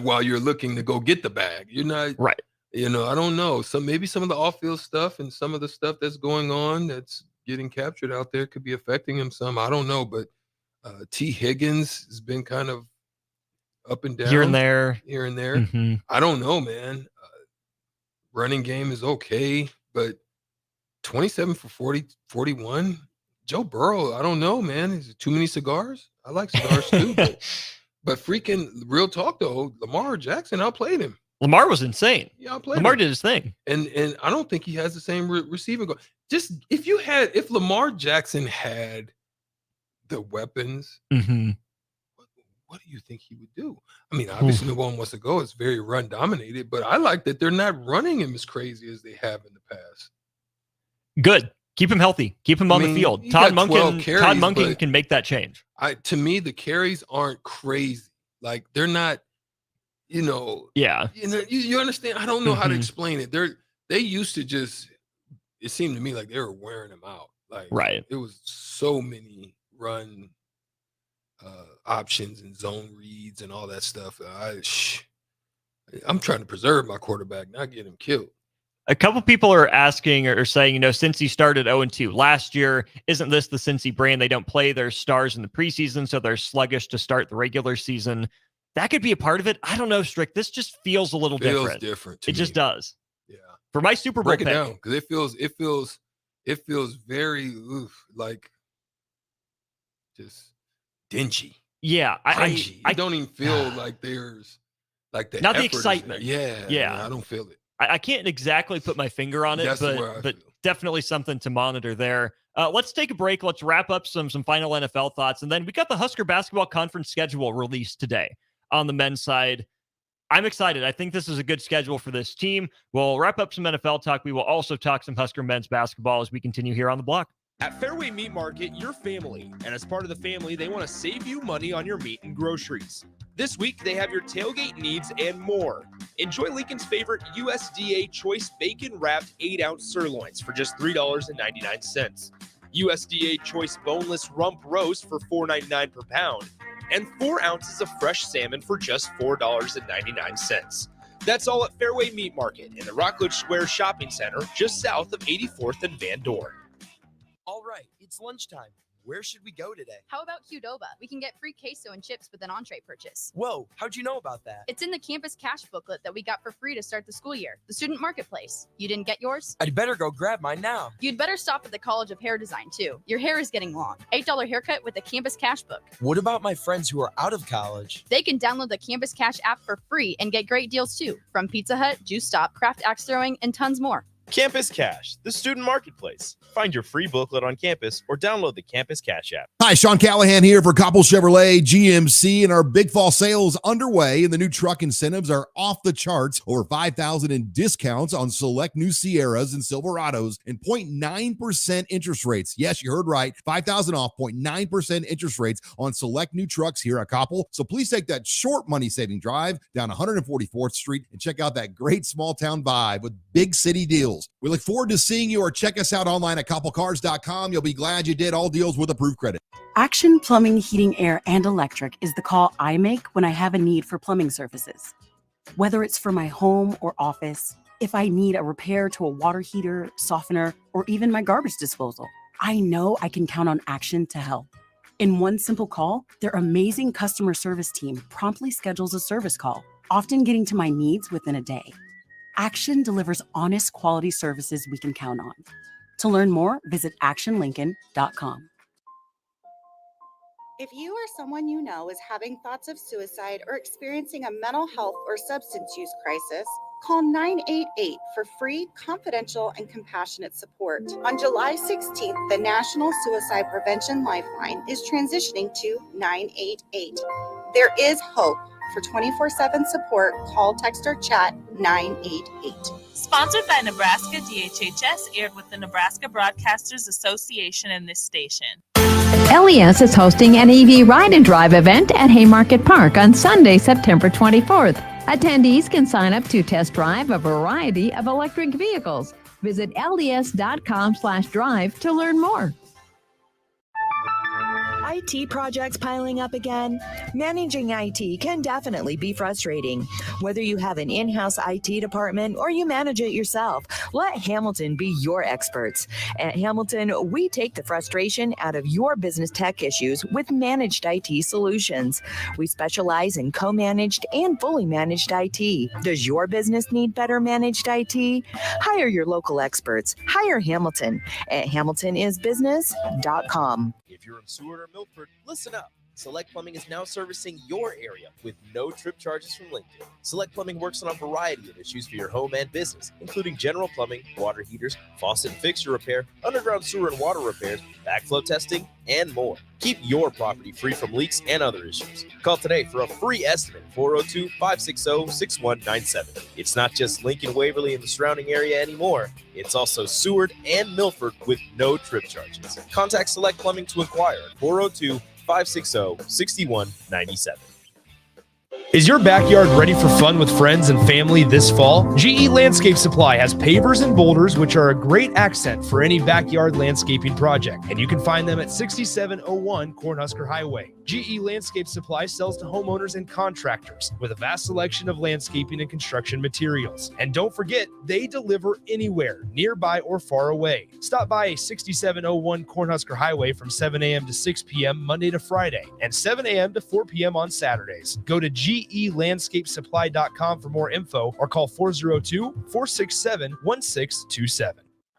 while you're looking to go get the bag. You're not right. I don't know. Maybe some of the off-field stuff and some of the stuff that's going on that's getting captured out there could be affecting him some. I don't know, but T. Higgins has been kind of up and down. Here and there. I don't know, man. Running game is okay, but 27 for 40, 41. Joe Burrow, I don't know, man. Is it too many cigars? I like cigars too, but freaking real talk though, Lamar Jackson outplayed him. Lamar was insane. Yeah, outplayed Lamar him. did his thing. And I don't think he has the same receiving goal. Just if Lamar Jackson had the weapons, what do you think he would do? I mean, obviously no one wants to go. It's very run dominated, but I like that they're not running him as crazy as they have in the past. Good. Keep him healthy. Keep him on the field. Todd Monken can make that change. To me, the carries aren't crazy. Like they're not, Yeah. You understand? I don't know how to explain it. They used to just, it seemed to me like they were wearing them out. Like right. There was so many run options and zone reads and all that stuff. I'm trying to preserve my quarterback, not get him killed. A couple people are asking or saying, since he started 0-2 last year, isn't this the Cincy brand? They don't play their stars in the preseason, so they're sluggish to start the regular season. That could be a part of it. I don't know, Strick. This just feels a little different. To me. Just does. Yeah. For my Super Bowl break it pick, down because it feels very like just dingy. Yeah, I don't even feel like there's like not the excitement. Yeah, I don't feel it. I can't exactly put my finger on it, but definitely something to monitor there. Let's take a break. Let's wrap up some final NFL thoughts. And then we got the Husker basketball conference schedule released today on the men's side. I'm excited. I think this is a good schedule for this team. We'll wrap up some NFL talk. We will also talk some Husker men's basketball as we continue here on the block. At Fairway Meat Market, you're family. And as part of the family, they want to save you money on your meat and groceries. This week, they have your tailgate needs and more. Enjoy Lincoln's favorite USDA Choice Bacon-Wrapped 8-ounce sirloins for just $3.99. USDA Choice Boneless Rump Roast for $4.99 per pound. And 4 ounces of fresh salmon for just $4.99. That's all at Fairway Meat Market in the Rockledge Square Shopping Center, just south of 84th and Van Dorn. All right, it's lunchtime. Where should we go today? How about Qdoba? We can get free queso and chips with an entree purchase. Whoa, how'd you know about that? It's in the campus cash booklet that we got for free to start the school year, the student marketplace. You didn't get yours? I'd better go grab mine now. You'd better stop at the College of Hair Design, too. Your hair is getting long. $8 haircut with the campus cash book. What about my friends who are out of college? They can download the campus cash app for free and get great deals, too, from Pizza Hut, Juice Stop, Craft Axe Throwing, and tons more. Campus Cash, the student marketplace. Find your free booklet on campus or download the Campus Cash app. Hi, Sean Callahan here for Koppel Chevrolet GMC, and our big fall sales underway, and the new truck incentives are off the charts. Over $5,000 in discounts on select new Sierras and Silverados and 0.9% interest rates. Yes, you heard right. $5,000 off, 0.9% interest rates on select new trucks here at Koppel. So please take that short money-saving drive down 144th Street and check out that great small-town vibe with big city deals. We look forward to seeing you, or check us out online at koppelcars.com. You'll be glad you did. All deals with approved credit. Action Plumbing, Heating, Air, and Electric is the call I make when I have a need for plumbing services. Whether it's for my home or office, if I need a repair to a water heater, softener, or even my garbage disposal, I know I can count on Action to help. In one simple call, their amazing customer service team promptly schedules a service call, often getting to my needs within a day. Action delivers honest, quality services we can count on. To learn more, visit actionlincoln.com. If you or someone you know is having thoughts of suicide or experiencing a mental health or substance use crisis, call 988 for free, confidential, and compassionate support. On July 16th, the National Suicide Prevention Lifeline is transitioning to 988. There is hope. For 24/7 support, call, text, or chat 988. Sponsored by Nebraska DHHS, aired with the Nebraska Broadcasters Association and this station. LES is hosting an EV Ride and Drive event at Haymarket Park on Sunday, September 24th. Attendees can sign up to test drive a variety of electric vehicles. Visit les.com/drive to learn more. IT projects piling up again? Managing IT can definitely be frustrating. Whether you have an in-house IT department or you manage it yourself, let Hamilton be your experts. At Hamilton, we take the frustration out of your business tech issues with managed IT solutions. We specialize in co-managed and fully managed IT. Does your business need better managed IT? Hire your local experts. Hire Hamilton at hamiltonisbusiness.com. If you're in Seward or Milford, listen up. Select Plumbing is now servicing your area with no trip charges from Lincoln. Select Plumbing works on a variety of issues for your home and business, including general plumbing, water heaters, faucet and fixture repair, underground sewer and water repairs, backflow testing, and more. Keep your property free from leaks and other issues. Call today for a free estimate, 402-560-6197. It's not just Lincoln, Waverly, and the surrounding area anymore. It's also Seward and Milford with no trip charges. Contact Select Plumbing to inquire at 402-560-6197. Is your backyard ready for fun with friends and family this fall? GE Landscape Supply has pavers and boulders, which are a great accent for any backyard landscaping project, and you can find them at 6701 Cornhusker Highway. GE Landscape Supply sells to homeowners and contractors with a vast selection of landscaping and construction materials. And don't forget, they deliver anywhere, nearby or far away. Stop by 6701 Cornhusker Highway from 7 a.m. to 6 p.m. Monday to Friday, and 7 a.m. to 4 p.m. on Saturdays. Go to GELandscapesupply.com for more info or call 402-467-1627.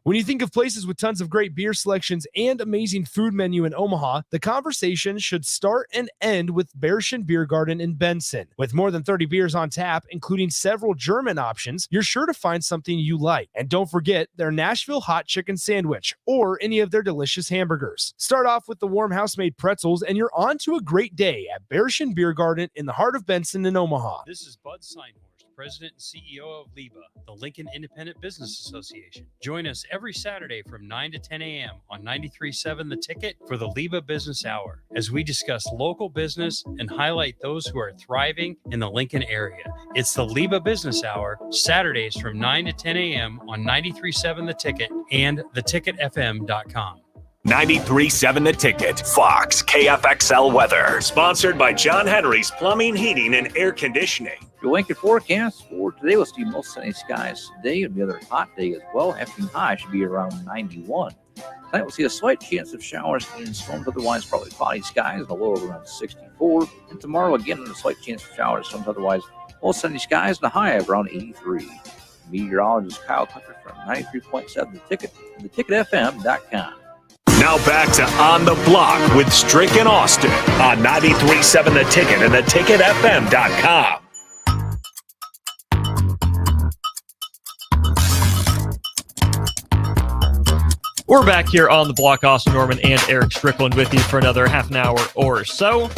When you think of places with tons of great beer selections and amazing food menu in Omaha, the conversation should start and end with Bärschen Beer Garden in Benson. With more than 30 beers on tap, including several German options, you're sure to find something you like. And don't forget their Nashville hot chicken sandwich or any of their delicious hamburgers. Start off with the warm house-made pretzels and you're on to a great day at Bärschen Beer Garden in the heart of Benson in Omaha. This is Bud Seinhorst, President and CEO of LIBA, the Lincoln Independent Business Association. Join us every Saturday from 9 to 10 a.m. on 93.7 The Ticket for the LIBA Business Hour, as we discuss local business and highlight those who are thriving in the Lincoln area. It's the LIBA Business Hour, Saturdays from 9 to 10 a.m. on 93.7 The Ticket and theticketfm.com. 93.7 The Ticket, Fox, KFXL weather. Sponsored by John Henry's Plumbing, Heating, and Air Conditioning. Your Lincoln forecast for today, we'll see most sunny skies today. It'll be another hot day as well. Afternoon high should be around 91. Tonight we'll see a slight chance of showers and storms, otherwise probably cloudy skies, and a low of around 64. And tomorrow again, a slight chance of showers, storms, otherwise most sunny skies, and a high of around 83. Meteorologist Kyle Tucker from 93.7 The Ticket and theticketfm.com. Now back to On the Block with Strick and Austin on 93.7 The Ticket and theticketfm.com. We're back here on the block. Austin Norman and Eric Strickland with you for another half an hour or so.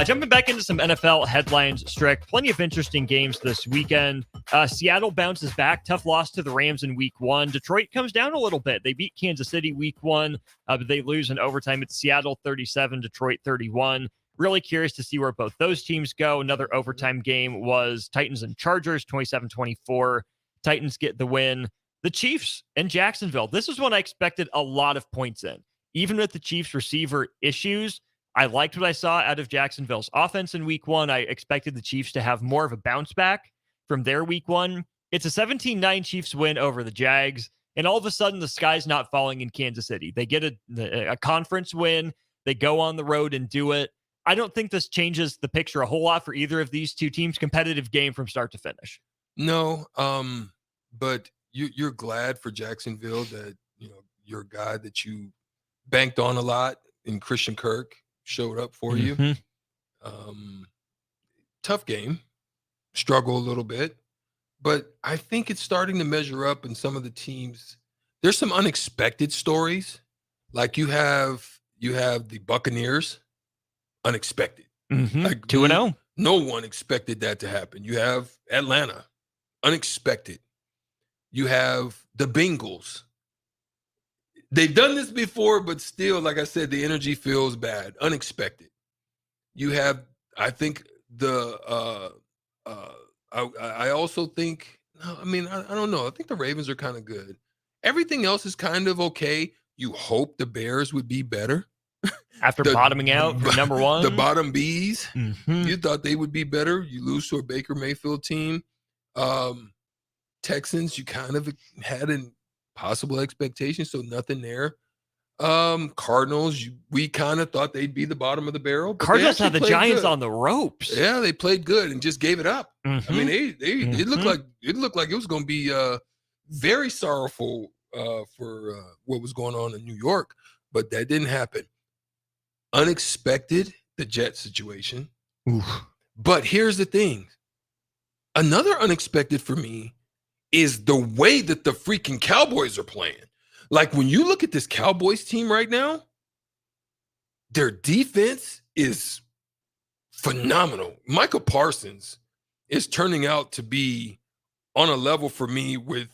Jumping back into some NFL headlines, Strick. Plenty of interesting games this weekend. Seattle bounces back. Tough loss to the Rams in week 1. Detroit comes down a little bit. They beat Kansas City week 1, but they lose in overtime. It's Seattle 37, Detroit 31. Really curious to see where both those teams go. Another overtime game was Titans and Chargers, 27-24. Titans get the win. The Chiefs and Jacksonville. This is one I expected a lot of points in. Even with the Chiefs receiver issues, I liked what I saw out of Jacksonville's offense in week 1. I expected the Chiefs to have more of a bounce back from their week 1. It's a 17-9 Chiefs win over the Jags. And all of a sudden, the sky's not falling in Kansas City. They get a conference win. They go on the road and do it. I don't think this changes the picture a whole lot for either of these two teams. Competitive game from start to finish. No, but you're glad for Jacksonville that, you know, your guy that you banked on a lot in Christian Kirk showed up for you. Tough game, struggle a little bit, but I think it's starting to measure up in some of the teams. There's some unexpected stories. Like you have the Buccaneers, unexpected. Like 2-0. No one expected that to happen. You have Atlanta, unexpected. You have the Bengals. They've done this before, but still, like I said, the energy feels bad, unexpected. You have, I think, I also think, I don't know. I think the Ravens are kind of good. Everything else is kind of okay. You hope the Bears would be better. After bottoming out for number 1. The bottom Bs. You thought they would be better. You lose to a Baker Mayfield team. Texans, you kind of had a possible expectation, so nothing there. Cardinals, we kind of thought they'd be the bottom of the barrel. Cardinals had the Giants on the ropes. Yeah, they played good and just gave it up. I mean, it looked like it was going to be very sorrowful for what was going on in New York, but that didn't happen. Unexpected, the Jet situation. Oof. But here's the thing. Another unexpected for me is the way that the freaking Cowboys are playing. Like when you look at this Cowboys team right now, their defense is phenomenal. Michael Parsons is turning out to be on a level for me with,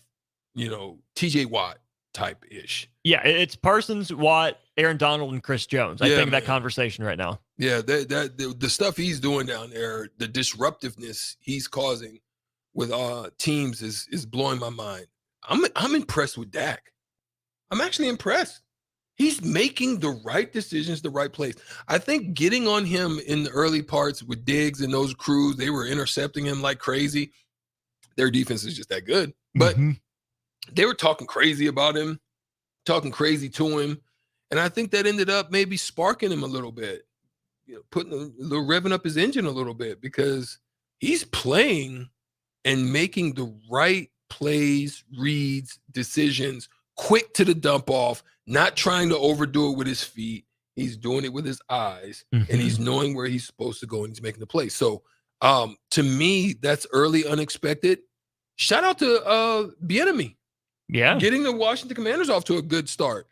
TJ Watt type-ish. Yeah, it's Parsons, Watt, Aaron Donald, and Chris Jones. I think that conversation right now. Yeah, the stuff he's doing down there, the disruptiveness he's causing with teams is blowing my mind. I'm impressed with Dak. I'm actually impressed. He's making the right decisions, the right plays. I think getting on him in the early parts with Diggs and those crews, they were intercepting him like crazy. Their defense is just that good. But they were talking crazy about him, talking crazy to him. And I think that ended up maybe sparking him a little bit, putting a little revving up his engine a little bit, because he's playing and making the right plays, reads, decisions quick to the dump off, not trying to overdo it with his feet. He's doing it with his eyes, and he's knowing where he's supposed to go, and he's making the play. So to me, that's early unexpected. Shout out to Bieniemy. Yeah. Getting the Washington Commanders off to a good start.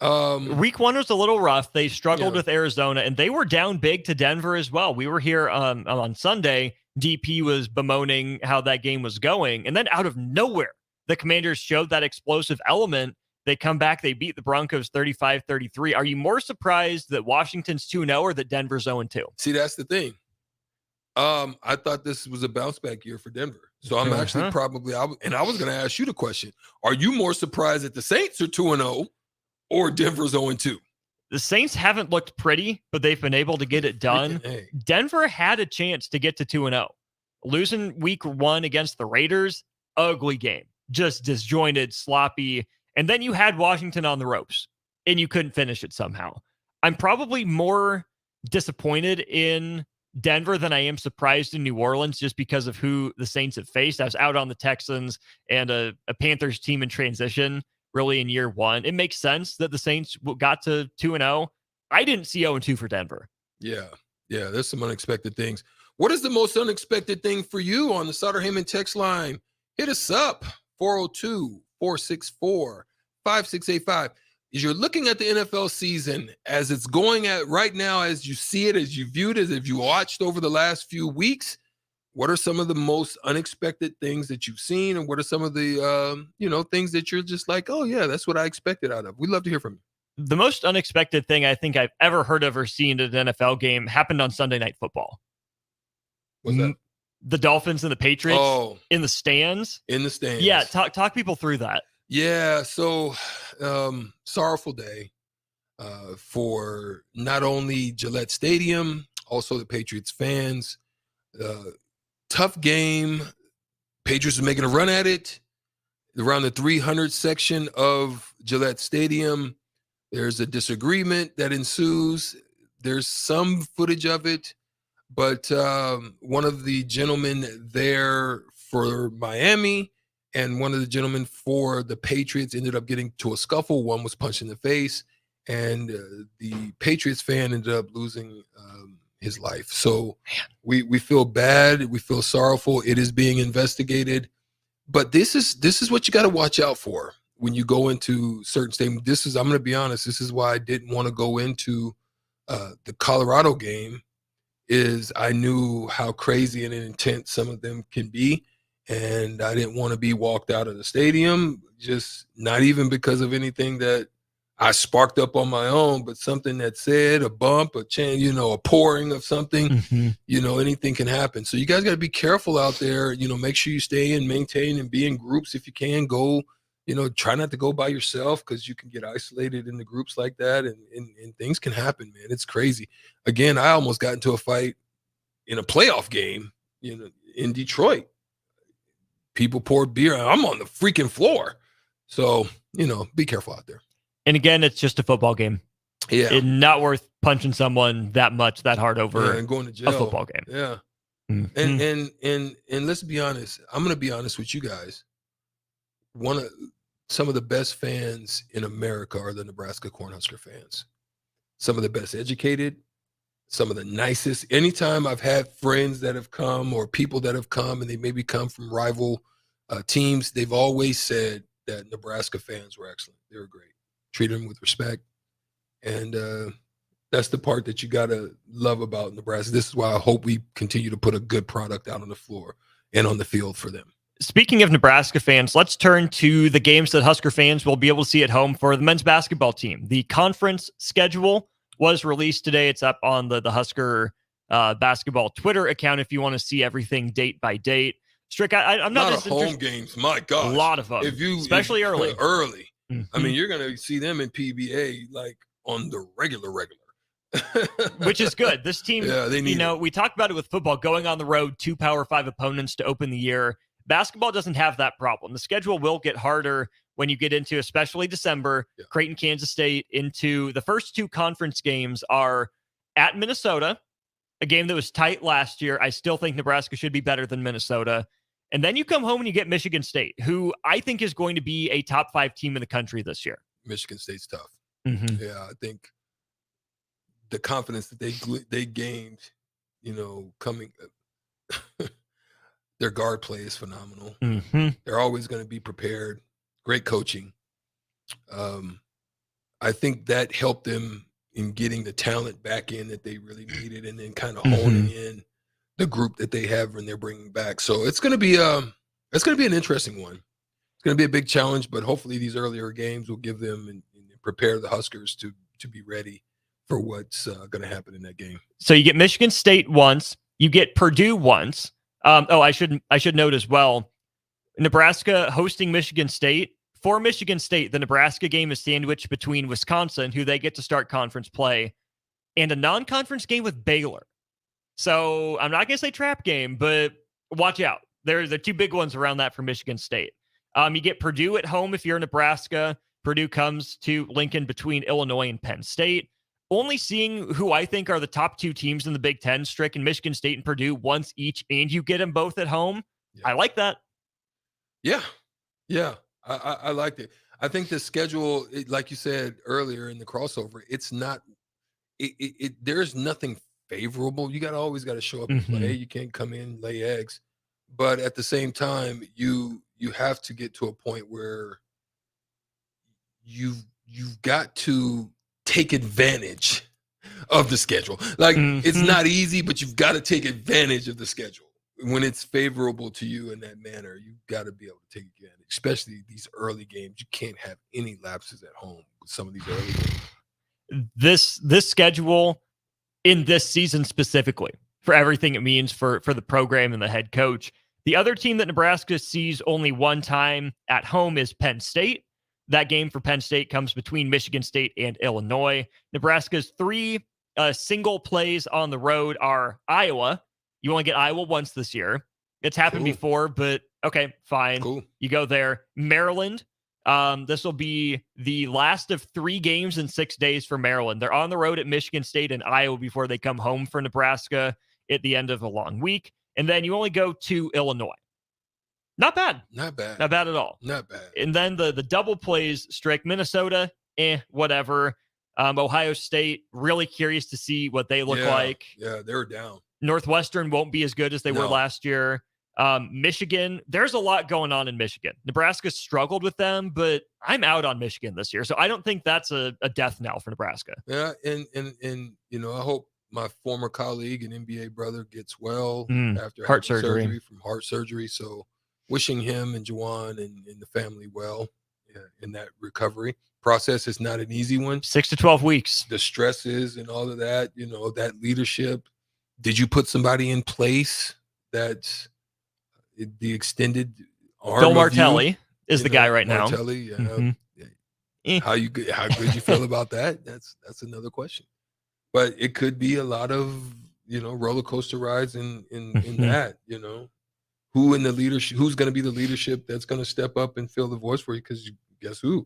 Week 1 was a little rough. They struggled with Arizona, and they were down big to Denver as well. We were here on Sunday. DP was bemoaning how that game was going, and then out of nowhere, the Commanders showed that explosive element. They come back, they beat the Broncos 35-33. Are you more surprised that Washington's 2-0 or that Denver's 0-2? See, that's the thing. I thought this was a bounce back year for Denver. So I'm actually probably, I was going to ask you the question. Are you more surprised that the Saints are 2-0 or Denver's 0-2? The Saints haven't looked pretty, but they've been able to get it done. Denver had a chance to get to 2-0. Losing week 1 against the Raiders, ugly game. Just disjointed, sloppy. And then you had Washington on the ropes, and you couldn't finish it somehow. I'm probably more disappointed in Denver than I am surprised in New Orleans just because of who the Saints have faced. I was out on the Texans and a Panthers team in transition really in year 1. It makes sense that the Saints got to 2-0. I didn't see 0-2 for Denver. Yeah, there's some unexpected things. What is the most unexpected thing for you on the Sutter Heyman text line? Hit us up, 402-464-5685. As you're looking at the NFL season as it's going at right now, as you see it, as you viewed it, as you watched over the last few weeks, what are some of the most unexpected things that you've seen? And what are some of the, things that you're just like, oh, yeah, that's what I expected out of? We'd love to hear from you. The most unexpected thing I think I've ever heard of or seen at an NFL game happened on Sunday Night Football. What's that? The Dolphins and the Patriots in the stands. In the stands. Yeah, talk people through that. Yeah, so sorrowful day for not only Gillette Stadium, also the Patriots fans. Tough game. Patriots are making a run at it. Around the 300 section of Gillette Stadium, there's a disagreement that ensues. There's some footage of it, but one of the gentlemen there for Miami and one of the gentlemen for the Patriots ended up getting to a scuffle. One was punched in the face, and the Patriots fan ended up losing his life. So we feel bad. We feel sorrowful. It is being investigated. But this is what you got to watch out for when you go into certain statements. I'm going to be honest, this is why I didn't want to go into the Colorado game, is I knew how crazy and intense some of them can be. And I didn't want to be walked out of the stadium, just not even because of anything that I sparked up on my own, but something that said, a bump, a chain, a pouring of something, anything can happen. So you guys got to be careful out there. Make sure you stay and maintain and be in groups if you can. Go, try not to go by yourself because you can get isolated in the groups like that, and things can happen, man. It's crazy. Again, I almost got into a fight in a playoff game, in Detroit. People poured beer. I'm on the freaking floor. So, be careful out there. And again, it's just a football game. Yeah. It's not worth punching someone that hard over and going to jail. A football game. Yeah. Mm-hmm. And let's be honest. I'm going to be honest with you guys. Some of the best fans in America are the Nebraska Cornhusker fans. Some of the best educated, some of the nicest. Anytime I've had friends that have come or people that have come and they maybe come from rival teams, they've always said that Nebraska fans were excellent. They were great. Treated them with respect. And that's the part that you got to love about Nebraska. This is why I hope we continue to put a good product out on the floor and on the field for them. Speaking of Nebraska fans, let's turn to the games that Husker fans will be able to see at home for the men's basketball team. The conference schedule was released today. It's up on the Husker basketball Twitter account if you want to see everything date by date. Strick, I'm not just home games. My God, a lot of them, especially early. Mm-hmm. I mean, you're going to see them in PBA like on the regular. Which is good. This team, they need it. We talked about it with football, going on the road, 2 Power 5 opponents to open the year. Basketball doesn't have that problem. The schedule will get harder when you get into, especially December, Creighton, Kansas State. Into the first 2 conference games are at Minnesota, a game that was tight last year. I still think Nebraska should be better than Minnesota. And then you come home and you get Michigan State, who I think is going to be a top 5 team in the country this year. Michigan State's tough. Mm-hmm. Yeah, I think the confidence that they gained, coming, their guard play is phenomenal. Mm-hmm. They're always going to be prepared. Great coaching. I think that helped them in getting the talent back in that they really needed, and then kind of honing in the group that they have when they're bringing back. So it's going to be an interesting one. It's going to be a big challenge, but hopefully these earlier games will give them and prepare the Huskers to be ready for what's going to happen in that game. So you get Michigan State once, you get Purdue once. I should note as well, Nebraska hosting Michigan State. For Michigan State, the Nebraska game is sandwiched between Wisconsin, who they get to start conference play, and a non-conference game with Baylor. So I'm not going to say trap game, but watch out. There's the 2 big ones around that for Michigan State. You get Purdue at home if you're Nebraska. Purdue comes to Lincoln between Illinois and Penn State. Only seeing who I think are the top 2 teams in the Big Ten, Strick, and Michigan State and Purdue once each, and you get them both at home. Yeah. I like that. Yeah. I liked it. I think the schedule, like you said earlier in the crossover, it's not. There's nothing favorable. You always got to show up and play. You can't come in, lay eggs. But at the same time, you have to get to a point where you've got to take advantage of the schedule. Like it's not easy, but you've got to take advantage of the schedule. When it's favorable to you in that manner, you've got to be able to take advantage, especially these early games. You can't have any lapses at home with some of these early games. This schedule in this season specifically, for everything it means for the program and the head coach. The other team that Nebraska sees only one time at home is Penn State. That game for Penn State comes between Michigan State and Illinois. Nebraska's 3 single plays on the road are Iowa. You only get Iowa once this year. It's happened before, but okay, fine. Cool. You go there. Maryland. This will be the last of 3 games in 6 days for Maryland. They're on the road at Michigan State and Iowa before they come home for Nebraska at the end of a long week. And then you only go to Illinois. Not bad. Not bad. Not bad at all. Not bad. And then the double plays, Strick, Minnesota, whatever. Ohio State, really curious to see what they look like. Yeah, they're down. Northwestern won't be as good as they were last year. Michigan, there's a lot going on in Michigan. Nebraska struggled with them, but I'm out on Michigan this year. So I don't think that's a death knell for Nebraska. Yeah, and I hope my former colleague and NBA brother gets well after heart surgery from heart surgery. So wishing him and Juwan and the family well in that recovery process. Is not an easy one. 6 to 12 weeks. The stresses and all of that, that leadership. Did you put somebody in place that's the extended arm? Phil Martelli is the guy right Martelli, now. How good you feel about that? That's another question. But it could be a lot of roller coaster rides in that. Who in the leadership? Who's going to be the leadership that's going to step up and fill the voice for you? Because guess who?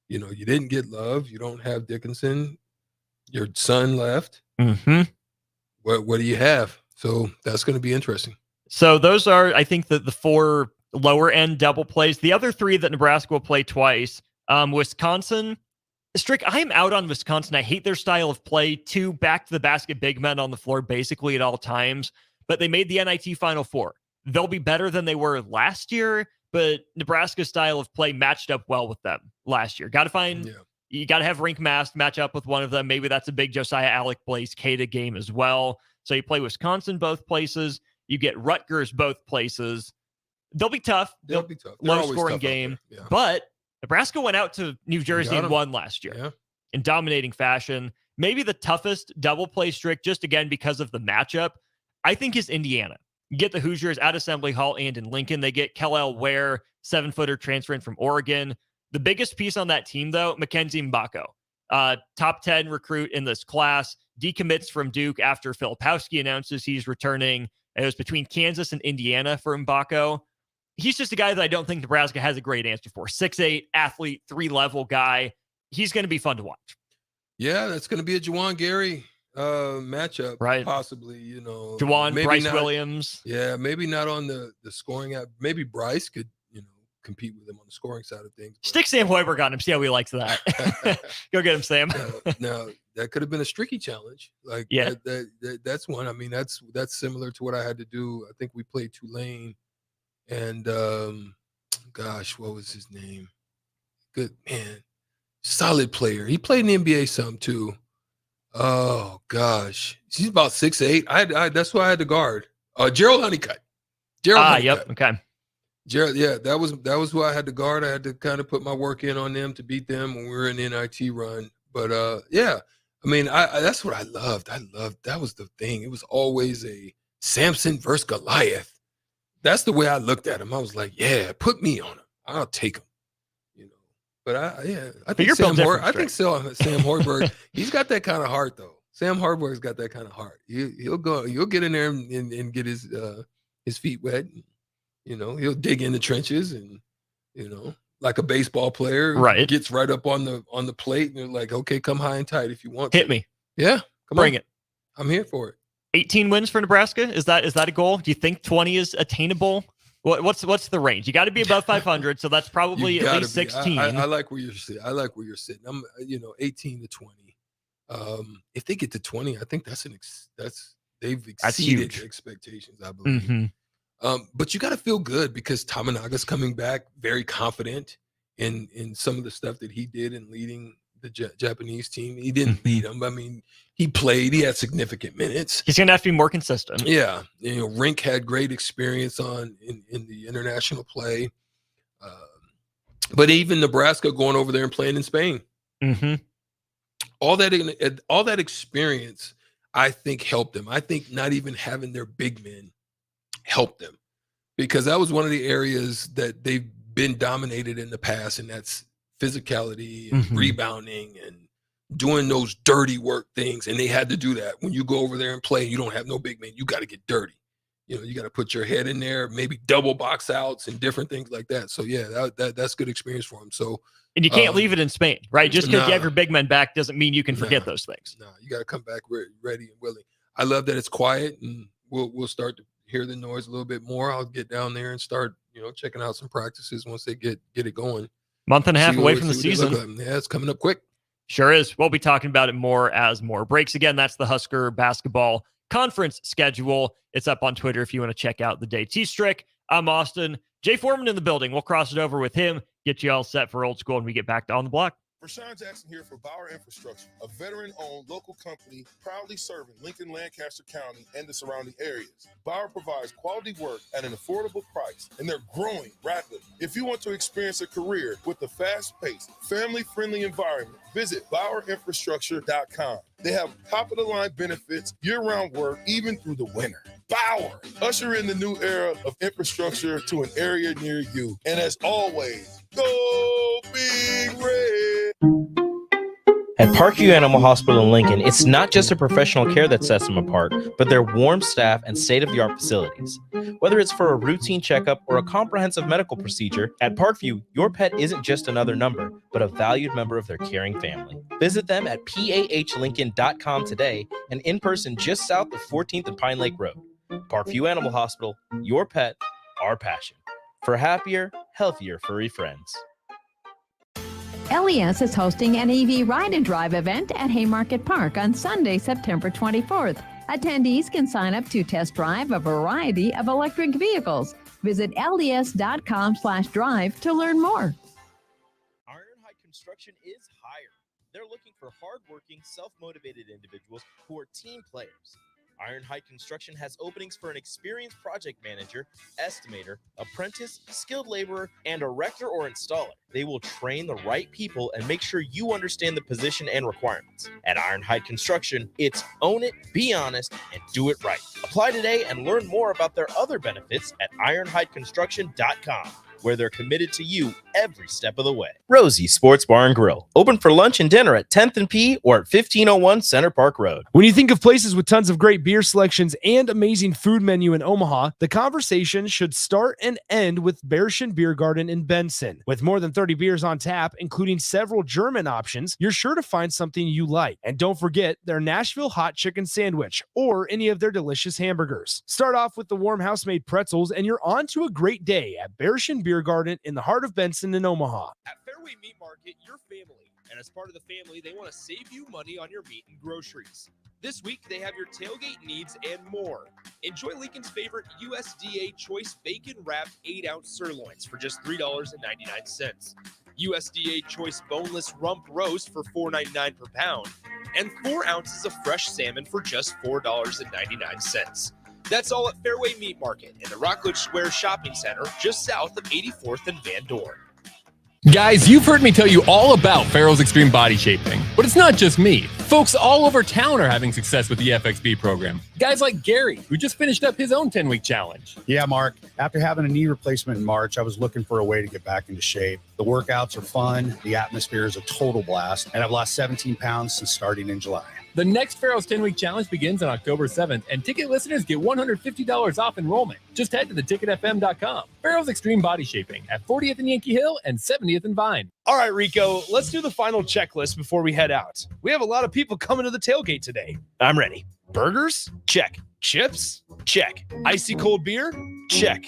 You didn't get Love. You don't have Dickinson. Your son left. What do you have? So that's going to be interesting. So those are, I think, the 4 lower end double plays. The other 3 that Nebraska will play twice. Wisconsin. Strick, I'm out on Wisconsin. I hate their style of play. 2 back to the basket big men on the floor basically at all times. But they made the NIT Final Four. They'll be better than they were last year, but Nebraska's style of play matched up well with them last year. Got to find... You got to have Rink Mast match up with one of them. Maybe that's a big Josiah Alec Blaze Cada game as well. So you play Wisconsin both places. You get Rutgers both places. They'll be tough. They'll be tough. Low scoring game. But Nebraska went out to New Jersey and won last year in dominating fashion. Maybe the toughest double play, Strick, just again because of the matchup, I think is Indiana. You get the Hoosiers at Assembly Hall and in Lincoln. They get Kellel Ware, 7-footer transferring from Oregon. The biggest piece on that team, though, Mackenzie Mbako, top 10 recruit in this class, decommits from Duke after Filipowski announces he's returning. It was between Kansas and Indiana for Mbako. He's just a guy that I don't think Nebraska has a great answer for. 6'8", athlete, 3-level guy. He's going to be fun to watch. Yeah, that's going to be a Juwan Gary matchup, right? Possibly, you know, Juwan, maybe Bryce not, Williams. Yeah, maybe not on the scoring app. Maybe Bryce could, compete with him on the scoring side of things. Stick Sam Hoiberg on him. See how he likes that. Go get him, Sam. Now that could have been a streaky challenge. Like, yeah, that's one. I mean, that's similar to what I had to do. I think we played Tulane, and gosh, what was his name? Good man, solid player. He played in the NBA some too. Oh gosh, he's about 6'8". I that's why I had to guard. Gerald Honeycutt. Honeycutt. Yep. Okay. Gerald, yeah, that was who I had to guard. I had to kind of put my work in on them to beat them when we were in the NIT run. But yeah, I mean, I that's what I loved. That was the thing. It was always a Samson versus Goliath. That's the way I looked at him. I was like, yeah, put me on him. I'll take him. But I think Sam Hoiberg, he's got that kind of heart though. Sam Hoiberg's got that kind of heart. He'll get in there and get his feet wet. And, he'll dig in the trenches and, like a baseball player, right? Gets right up on the plate and they're like, okay, come high and tight if you want. Hit me. Yeah, bring it. I'm here for it. 18 wins for Nebraska. Is that a goal? Do you think 20 is attainable? What's the range? You got to be above 500, so that's probably at least 16. I like where you're sitting. I'm 18 to 20. If they get to 20, I think they've exceeded expectations, I believe. Mm-hmm. But you got to feel good because Tamanaga's coming back very confident in some of the stuff that he did in leading the Japanese team. He didn't lead them. I mean, he played. He had significant minutes. He's going to have to be more consistent. Yeah. Rink had great experience in the international play. But even Nebraska going over there and playing in Spain. Mm-hmm. All that experience, I think, helped them. I think not even having their big men helped them because that was one of the areas that they've been dominated in the past, and that's physicality and rebounding and doing those dirty work things. And they had to do that. When you go over there and play, you don't have no big man. You got to get dirty. You got to put your head in there, maybe double box outs and different things like that. So yeah, that's good experience for him. So, and you can't leave it in Spain, right? Just because you have your big men back doesn't mean you can forget those things. No, you got to come back ready and willing. I love that it's quiet, and we'll start to hear the noise a little bit more. I'll get down there and start, checking out some practices once they get it going. Month and a half away from the season. Like. Yeah, it's coming up quick. Sure is. We'll be talking about it more as more breaks. Again, that's the Husker basketball conference schedule. It's up on Twitter if you want to check out the day. T-Strick, I'm Austin. Jay Foreman in the building. We'll cross it over with him, get you all set for old school when we get back to On the Block. Rashawn Jackson here for Bauer Infrastructure, a veteran-owned local company proudly serving Lincoln, Lancaster County, and the surrounding areas. Bauer provides quality work at an affordable price, and they're growing rapidly. If you want to experience a career with a fast-paced, family-friendly environment, visit BauerInfrastructure.com. They have top-of-the-line benefits, year-round work, even through the winter. Bauer, usher in the new era of infrastructure to an area near you. And as always, go Big Red! At Parkview Animal Hospital in Lincoln, it's not just a professional care that sets them apart, but their warm staff and state-of-the-art facilities. Whether it's for a routine checkup or a comprehensive medical procedure, at Parkview, your pet isn't just another number, but a valued member of their caring family. Visit them at pahlincoln.com today and in person just south of 14th and Pine Lake Road. Parkview Animal Hospital, your pet, our passion. For happier, healthier furry friends. LES is hosting an EV Ride and Drive event at Haymarket Park on Sunday, September 24th. Attendees can sign up to test drive a variety of electric vehicles. Visit les.com/drive to learn more. Ironhide Construction is hiring. They're looking for hardworking, self-motivated individuals who are team players. Ironhide Construction has openings for an experienced project manager, estimator, apprentice, skilled laborer, and erector or installer. They will train the right people and make sure you understand the position and requirements. At Ironhide Construction, it's own it, be honest, and do it right. Apply today and learn more about their other benefits at ironhideconstruction.com. where they're committed to you every step of the way. Rosie Sports Bar and Grill, open for lunch and dinner at 10th and P or at 1501 Center Park Road. When you think of places with tons of great beer selections and amazing food menu in Omaha, the conversation should start and end with Bearschen Beer Garden in Benson. With more than 30 beers on tap, including several German options, you're sure to find something you like. And don't forget their Nashville hot chicken sandwich or any of their delicious hamburgers. Start off with the warm house-made pretzels and you're on to a great day at Bearschen Beer Garden in the heart of Benson in Omaha. At Fairway Meat Market, your family. And as part of the family, they want to save you money on your meat and groceries. This week, they have your tailgate needs and more. Enjoy Lincoln's favorite USDA Choice Bacon Wrapped 8-ounce sirloins for just $3.99. USDA Choice Boneless Rump Roast for $4.99 per pound. And 4 ounces of fresh salmon for just $4.99. That's all at Fairway Meat Market in the Rockledge Square Shopping Center, just south of 84th and Van Dorn. Guys, you've heard me tell you all about Farrell's Extreme Body Shaping, but it's not just me. Folks all over town are having success with the FXB program. Guys like Gary, who just finished up his own 10-week challenge. Yeah, Mark. After having a knee replacement in March, I was looking for a way to get back into shape. The workouts are fun, the atmosphere is a total blast, and I've lost 17 pounds since starting in July. The next Farrell's 10-week challenge begins on October 7th, and ticket listeners get $150 off enrollment. Just head to theticketfm.com. Farrell's Extreme Body Shaping at 40th and Yankee Hill and 70th and Vine. All right, Rico, let's do the final checklist before we head out. We have a lot of people coming to the tailgate today. I'm ready. Burgers? Check. Chips? Check. Icy cold beer? Check.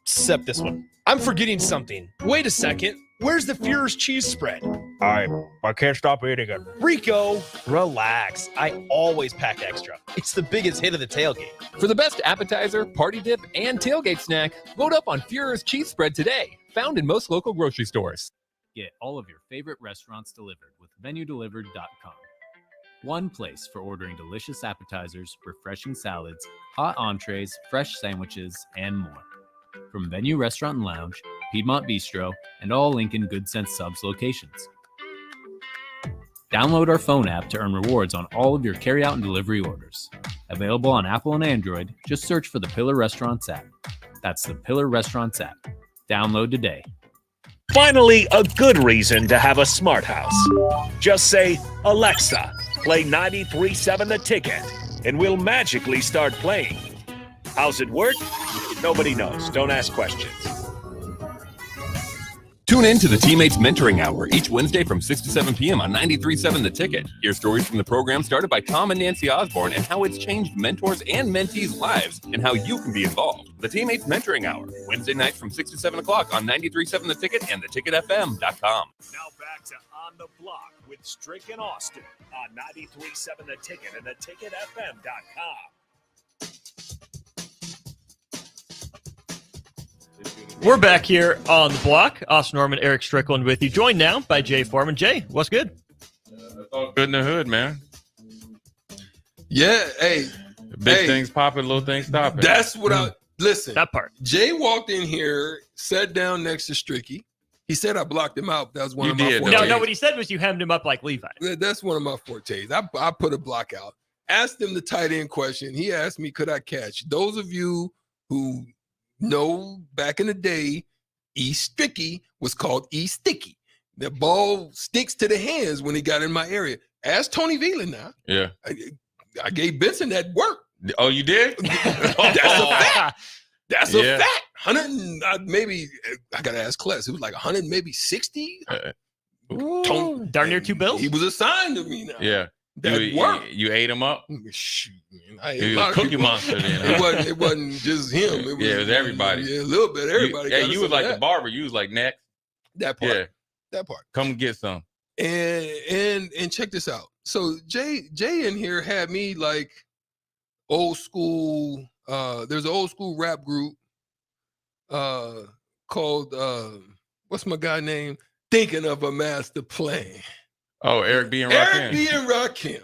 Except this one. I'm forgetting something. Wait a second. Where's the Führer's cheese spread? I can't stop eating it. Rico, relax. I always pack extra. It's the biggest hit of the tailgate. For the best appetizer, party dip, and tailgate snack, load up on Führer's cheese spread today. Found in most local grocery stores. Get all of your favorite restaurants delivered with VenueDelivered.com. One place for ordering delicious appetizers, refreshing salads, hot entrees, fresh sandwiches, and more. From Venue Restaurant and Lounge, Piedmont Bistro, and all Lincoln Good Sense Subs locations. Download our phone app to earn rewards on all of your carryout and delivery orders. Available on Apple and Android, just search for the Pillar Restaurants app. That's the Pillar Restaurants app. Download today. Finally, a good reason to have a smart house. Just say, Alexa, play 93.7 The Ticket, and we'll magically start playing. How's it work? Nobody knows. Don't ask questions. Tune in to the Teammates Mentoring Hour each Wednesday from 6 to 7 p.m. on 93.7 The Ticket. Hear stories from the program started by Tom and Nancy Osborne and how it's changed mentors and mentees' lives and how you can be involved. The Teammates Mentoring Hour, Wednesday nights from 6 to 7 o'clock on 93.7 The Ticket and theticketfm.com. Now back to On the Block with Strick and Austin on 93.7 The Ticket and theticketfm.com. We're back here on the block. Austin Norman, Eric Strickland with you. Joined now by Jay Foreman. Jay, what's good? Good in the hood, man. Yeah, hey. Big things popping, little things stopping. That's what I listen. That part. Jay walked in here, sat down next to Stricky. He said I blocked him out. That was one You of my did, fortes. No, what he said was you hemmed him up like Levi. That's one of my fortes. I put a block out. Asked him the tight end question. He asked me, could I catch? Those of you who know back in the day, E Stricky was called E Sticky. The ball sticks to the hands when he got in my area. Ask Tony Veland now. Yeah. I gave Benson that work. Oh, you did? That's a fact. That's a Yeah. fact. 100 maybe I gotta ask Kless. It was like 100, maybe 60. Darn near 2 bills. He was assigned to me now. Yeah. That work. You ate him up? Shoot, man. I ate You a was lot a of cookie people. monster then. Huh? It wasn't just him. It was everybody. Yeah, a little bit. Everybody. got You some was of like that. the barber. You was like next. That part. Yeah. That part. Come get some. And check this out. So Jay in here had me like old school. There's an old school rap group called what's my guy name? Thinking of a Master Plan. Oh, Eric B. and Eric Rakim. B. and Rakim.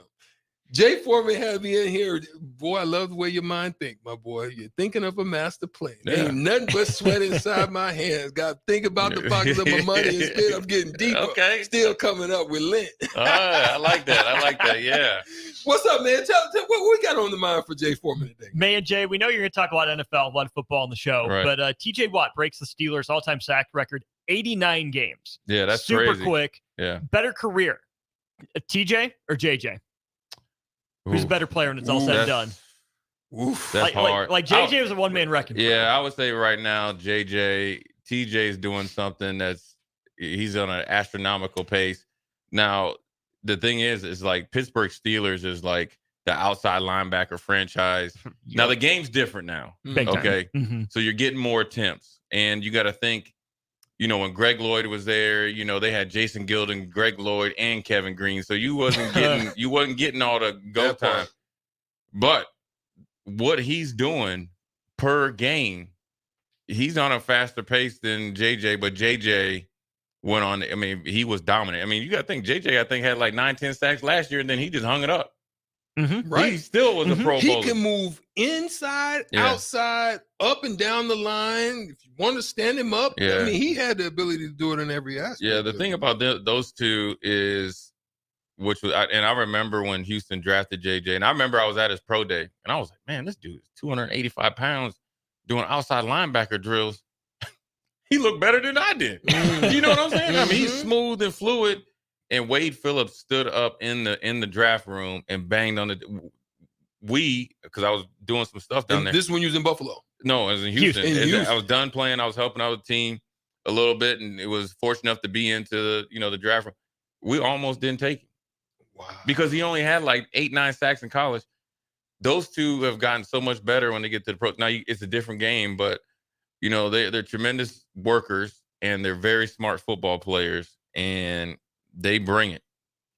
Jay Foreman had me in here. Boy, I love the way your mind think, my boy. You're thinking of a master plan. Yeah. Ain't nothing but sweat inside my hands. Got to think about the pockets of my money. Instead, I'm getting deeper. Okay. Still coming up with lint. I like that. Yeah. What's up, man? Tell what we got on the mind for Jay Foreman today. Man, Jay, we know you're going to talk a lot of NFL, a lot of football on the show, Right. but TJ Watt breaks the Steelers' all-time sack record, 89 games. Yeah, that's super crazy. quick. Yeah. Better career, TJ or JJ? Who's a better player when it's all said and done? That's hard. Like JJ was a one-man wrecking. Yeah, I would say right now, TJ's doing something he's on an astronomical pace. Now, the thing is like Pittsburgh Steelers is like the outside linebacker franchise. Now the game's different now. Big time. Okay. Mm-hmm. So you're getting more attempts. And you got to think, when Greg Lloyd was there, they had Jason Gilden, Greg Lloyd, and Kevin Green. So you wasn't getting all the go time. But what he's doing per game, he's on a faster pace than JJ, but JJ went on. I mean, he was dominant. I mean, you got to think JJ, I think, had like 9-10 sacks last year, and then he just hung it up. Mm-hmm. Right. He still was a Pro He Bowler. can move inside, outside, up and down the line. If you want to stand him up, Yeah. I mean, he had the ability to do it in every aspect. Yeah, the thing about those two is, and I remember when Houston drafted JJ, and I remember I was at his pro day, and I was like, man, this dude is 285 pounds doing outside linebacker drills. He looked better than I did. You know what I'm saying? I mean, he's smooth and fluid. And Wade Phillips stood up in the draft room and banged on because I was doing some stuff down there. This one you was in Buffalo? No, I was in Houston. In Houston. I was done playing. I was helping out the team a little bit, and it was fortunate enough to be into the draft room. We almost didn't take him. Wow. Because he only had like 8-9 sacks in college. Those two have gotten so much better when they get to the pro. Now it's a different game, but they're tremendous workers and they're very smart football players, and they bring it.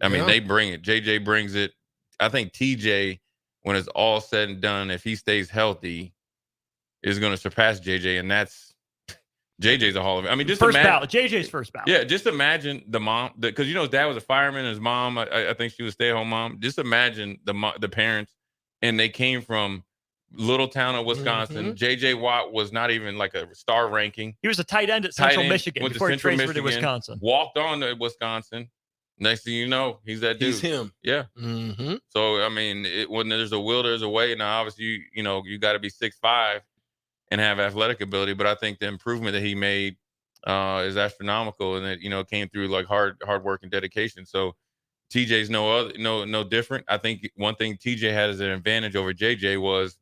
I mean, they bring it. JJ brings it. I think TJ, when it's all said and done, if he stays healthy, is going to surpass JJ, and that's JJ's a Hall of Fame. I mean, just first imagine, ballot. JJ's first ballot. Yeah, just imagine the mom, because his dad was a fireman, and his mom, I think she was a stay-at-home mom. Just imagine the parents, and they came from little town of Wisconsin. JJ Watt was not even like a star ranking. He was a tight end at Central Michigan before he transferred to Wisconsin. Walked on to Wisconsin. Next thing you know, he's that dude. He's him. Yeah. So, I mean, when there's a will, there's a way. Now, obviously, you got to be 6'5" and have athletic ability. But I think the improvement that he made is astronomical, and it came through like hard work and dedication. So TJ's no different. I think one thing TJ had as an advantage over JJ was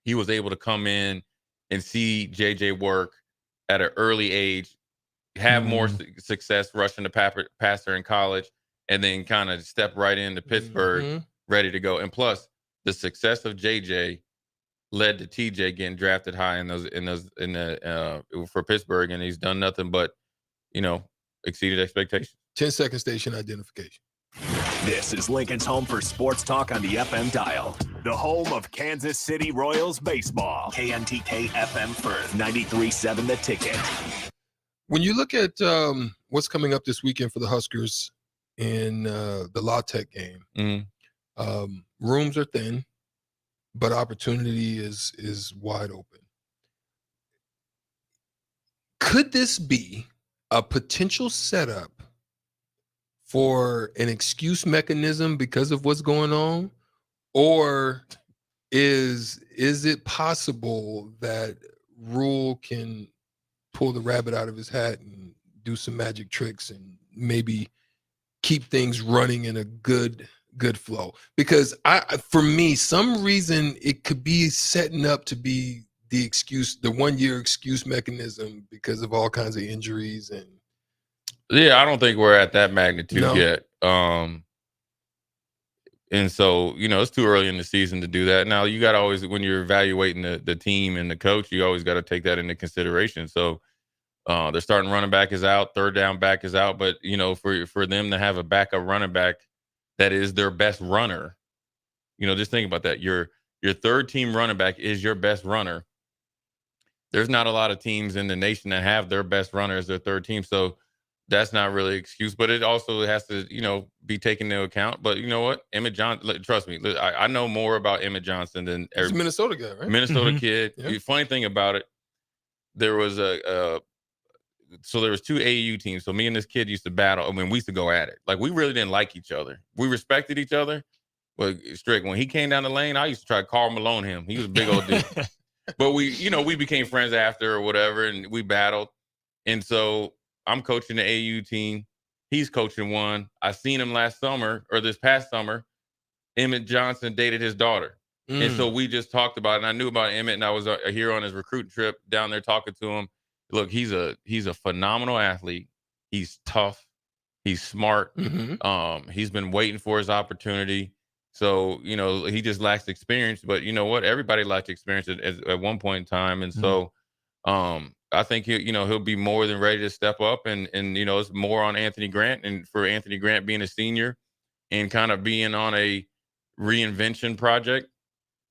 he was able to come in and see JJ work at an early age, have more success rushing the passer in college, and then kind of step right into Pittsburgh ready to go. And plus, the success of JJ led to TJ getting drafted high for Pittsburgh, and he's done nothing but, exceeded expectations. 10-second station identification. This is Lincoln's home for sports talk on the FM dial. The home of Kansas City Royals baseball. KNTK FM Firth, 93.7 The Ticket. When you look at what's coming up this weekend for the Huskers in the La Tech game, rooms are thin, but opportunity is wide open. Could this be a potential setup for an excuse mechanism because of what's going on? Or is it possible that Rule can pull the rabbit out of his hat and do some magic tricks and maybe keep things running in a good flow? Because for me, some reason it could be setting up to be the 1 year excuse mechanism because of all kinds of injuries. And yeah, I don't think we're at that magnitude yet. And so, it's too early in the season to do that. Now, you got to always, when you're evaluating the team and the coach, you always got to take that into consideration. So, their starting running back is out, third down back is out. But, for them to have a backup running back that is their best runner, just think about that. Your third team running back is your best runner. There's not a lot of teams in the nation that have their best runner as their third team. So, that's not really an excuse, but it also has to, be taken into account. But you know what? Emmett Johnson, trust me, I know more about Emmett Johnson than He's a Minnesota guy, right? Minnesota kid. Yeah. The funny thing about it, there was so there was 2 AAU teams. So me and this kid used to battle. I mean, we used to go at it. Like, we really didn't like each other. We respected each other. But Strick, when he came down the lane, I used to try to Karl Malone him. He was a big old dude. But we became friends after or whatever, and we battled. And so I'm coaching the AAU team. He's coaching one. I seen him this past summer. Emmett Johnson dated his daughter. And so we just talked about it. And I knew about Emmett, and I was here on his recruit trip down there talking to him. Look, he's a phenomenal athlete. He's tough. He's smart. He's been waiting for his opportunity. So, he just lacks experience. But you know what? Everybody lacks experience at one point in time. And so I think he'll be more than ready to step up. And it's more on Anthony Grant. And for Anthony Grant being a senior and kind of being on a reinvention project,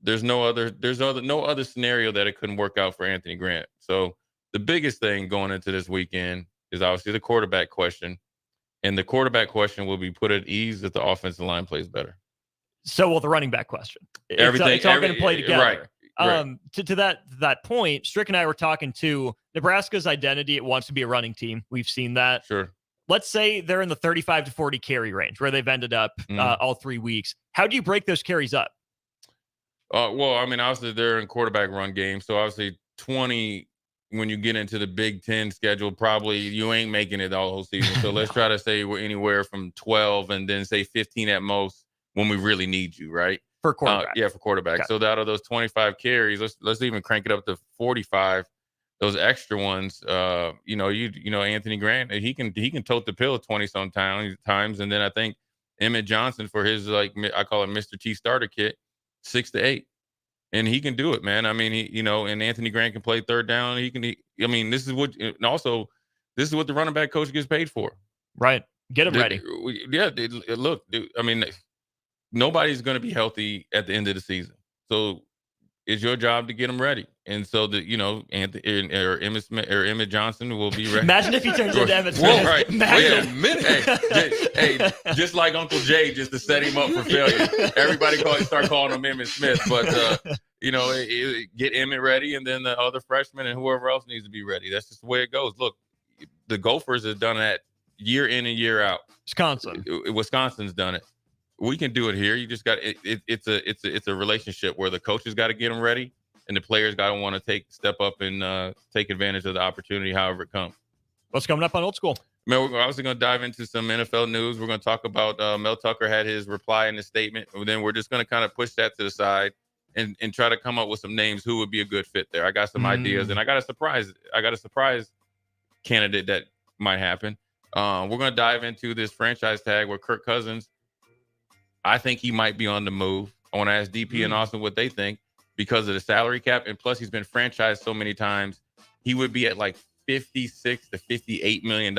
there's no other scenario that it couldn't work out for Anthony Grant. So the biggest thing going into this weekend is obviously the quarterback question. And the quarterback question will be put at ease if the offensive line plays better. So will the running back question. It's all going to play together. Right. To that point, Strick and I were talking to Nebraska's identity. It wants to be a running team. We've seen that. Sure. Let's say they're in the 35 to 40 carry range where they've ended up all 3 weeks. How do you break those carries up? Well, I mean, obviously they're in quarterback run game. So obviously 20, when you get into the Big Ten schedule, probably you ain't making it the whole season. So let's try to say we're anywhere from 12 and then say 15 at most when we really need you, right? For quarterback. For quarterback. Okay. So out of those 25 carries, let's even crank it up to 45. Those extra ones, Anthony Grant, he can tote the pill 20 some times. And then I think Emmett Johnson for his, I call it Mr. T starter kit, 6 to 8. And he can do it, man. I mean, and Anthony Grant can play third down. This is what the running back coach gets paid for. Right. Get him ready. Yeah. Look, dude, I mean, nobody's going to be healthy at the end of the season. So it's your job to get them ready. And so Anthony or Emmett Johnson will be ready. Imagine if he turns into Emmett Smith. Right. Wait a minute. Hey, just like Uncle Jay, just to set him up for failure. Everybody start calling him Emmitt Smith. But, get Emmett ready, and then the other freshmen and whoever else needs to be ready. That's just the way it goes. Look, the Gophers have done that year in and year out. Wisconsin's done it. We can do it here. You just got it's a relationship where the coaches got to get them ready, and the players got to want to step up and take advantage of the opportunity, however it comes. What's coming up on Old School? Man, we're obviously going to dive into some NFL news. We're going to talk about Mel Tucker had his reply in his statement, and then we're just going to kind of push that to the side and try to come up with some names who would be a good fit there. I got some ideas, and I got a surprise candidate that might happen. We're going to dive into this franchise tag where Kirk Cousins, I think he might be on the move. I want to ask DP and Austin what they think because of the salary cap. And plus, he's been franchised so many times. He would be at like $56 to $58 million.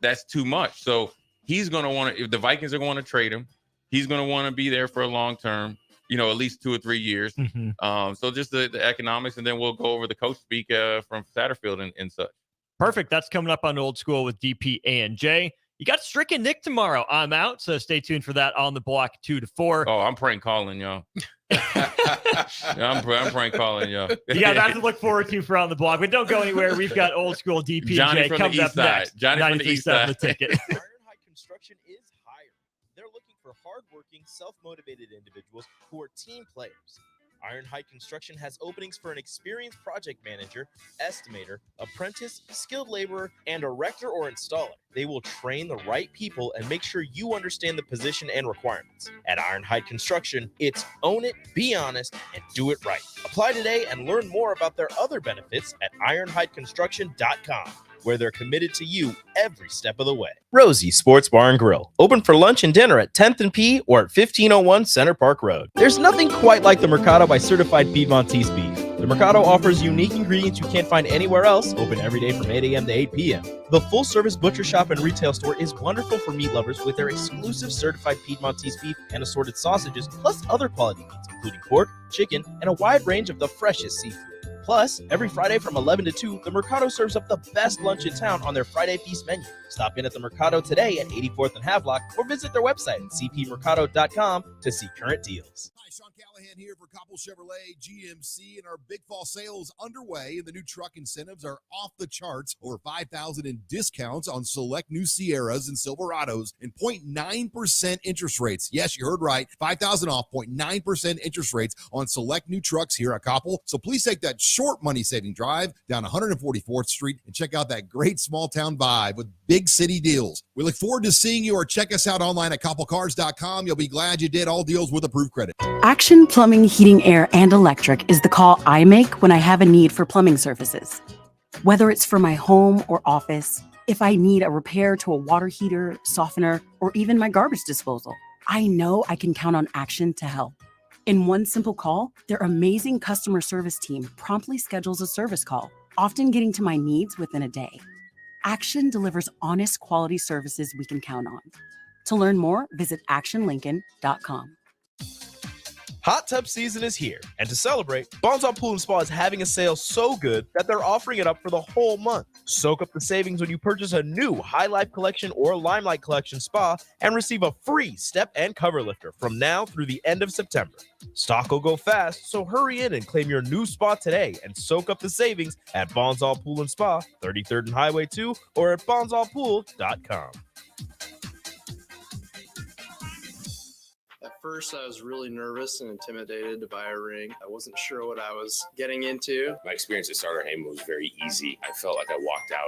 That's too much. So he's going to want to, if the Vikings are going to trade him, he's going to want to be there for a long term, at least 2 or 3 years. So just the economics, and then we'll go over the coach speak from Satterfield and such. Perfect. That's coming up on Old School with DP and Jay. You got Strick and Nick tomorrow. I'm out, so stay tuned for that on the block 2 to 4. Oh, I'm prank calling y'all. I'm prank calling y'all. You got that to look forward to for on the block, but don't go anywhere. We've got Old School DP Johnny and Jay comes up next. Johnny from the East Side. The Ticket. Ironhide Construction is hiring. They're looking for hardworking, self-motivated individuals who are team players. Ironhide Construction has openings for an experienced project manager, estimator, apprentice, skilled laborer, and erector or installer. They will train the right people and make sure you understand the position and requirements. At Ironhide Construction, it's own it, be honest, and do it right. Apply today and learn more about their other benefits at ironhideconstruction.com, where they're committed to you every step of the way. Rosie Sports Bar and Grill, open for lunch and dinner at 10th and P or at 1501 Center Park Road. There's nothing quite like the Mercado by Certified Piedmontese Beef. The Mercado offers unique ingredients you can't find anywhere else, open every day from 8 a.m. to 8 p.m. The full-service butcher shop and retail store is wonderful for meat lovers with their exclusive Certified Piedmontese Beef and assorted sausages, plus other quality meats, including pork, chicken, and a wide range of the freshest seafood. Plus, every Friday from 11 to 2, the Mercado serves up the best lunch in town on their Friday Feast menu. Stop in at the Mercado today at 84th and Havelock or visit their website at cpmercado.com to see current deals. Hi, Sean Callahan here for Coppell Chevrolet GMC, and our big fall sales underway, and the new truck incentives are off the charts. Over $5,000 in discounts on select new Sierras and Silverados and 0.9% interest rates. Yes, you heard right. $5,000 off, 0.9% interest rates on select new trucks here at Coppell. So please take that short money-saving drive down 144th Street and check out that great small-town vibe with big city deals. We look forward to seeing you, or check us out online at CoppellCars.com. You'll be glad you did. All deals with approved credit. Action Plumbing, Heating, Air, and Electric is the call I make when I have a need for plumbing services. Whether it's for my home or office, if I need a repair to a water heater, softener, or even my garbage disposal, I know I can count on Action to help. In one simple call, their amazing customer service team promptly schedules a service call, often getting to my needs within a day. Action delivers honest, quality services we can count on. To learn more, visit actionlincoln.com. Hot tub season is here, and to celebrate, Bonzal Pool & Spa is having a sale so good that they're offering it up for the whole month. Soak up the savings when you purchase a new High Life Collection or Limelight Collection spa and receive a free step and cover lifter from now through the end of September. Stock will go fast, so hurry in and claim your new spa today and soak up the savings at Bonzal Pool & Spa, 33rd and Highway 2, or at bonzalpool.com. At first, I was really nervous and intimidated to buy a ring. I wasn't sure what I was getting into. My experience at Starter Heyman was very easy. I felt like I walked out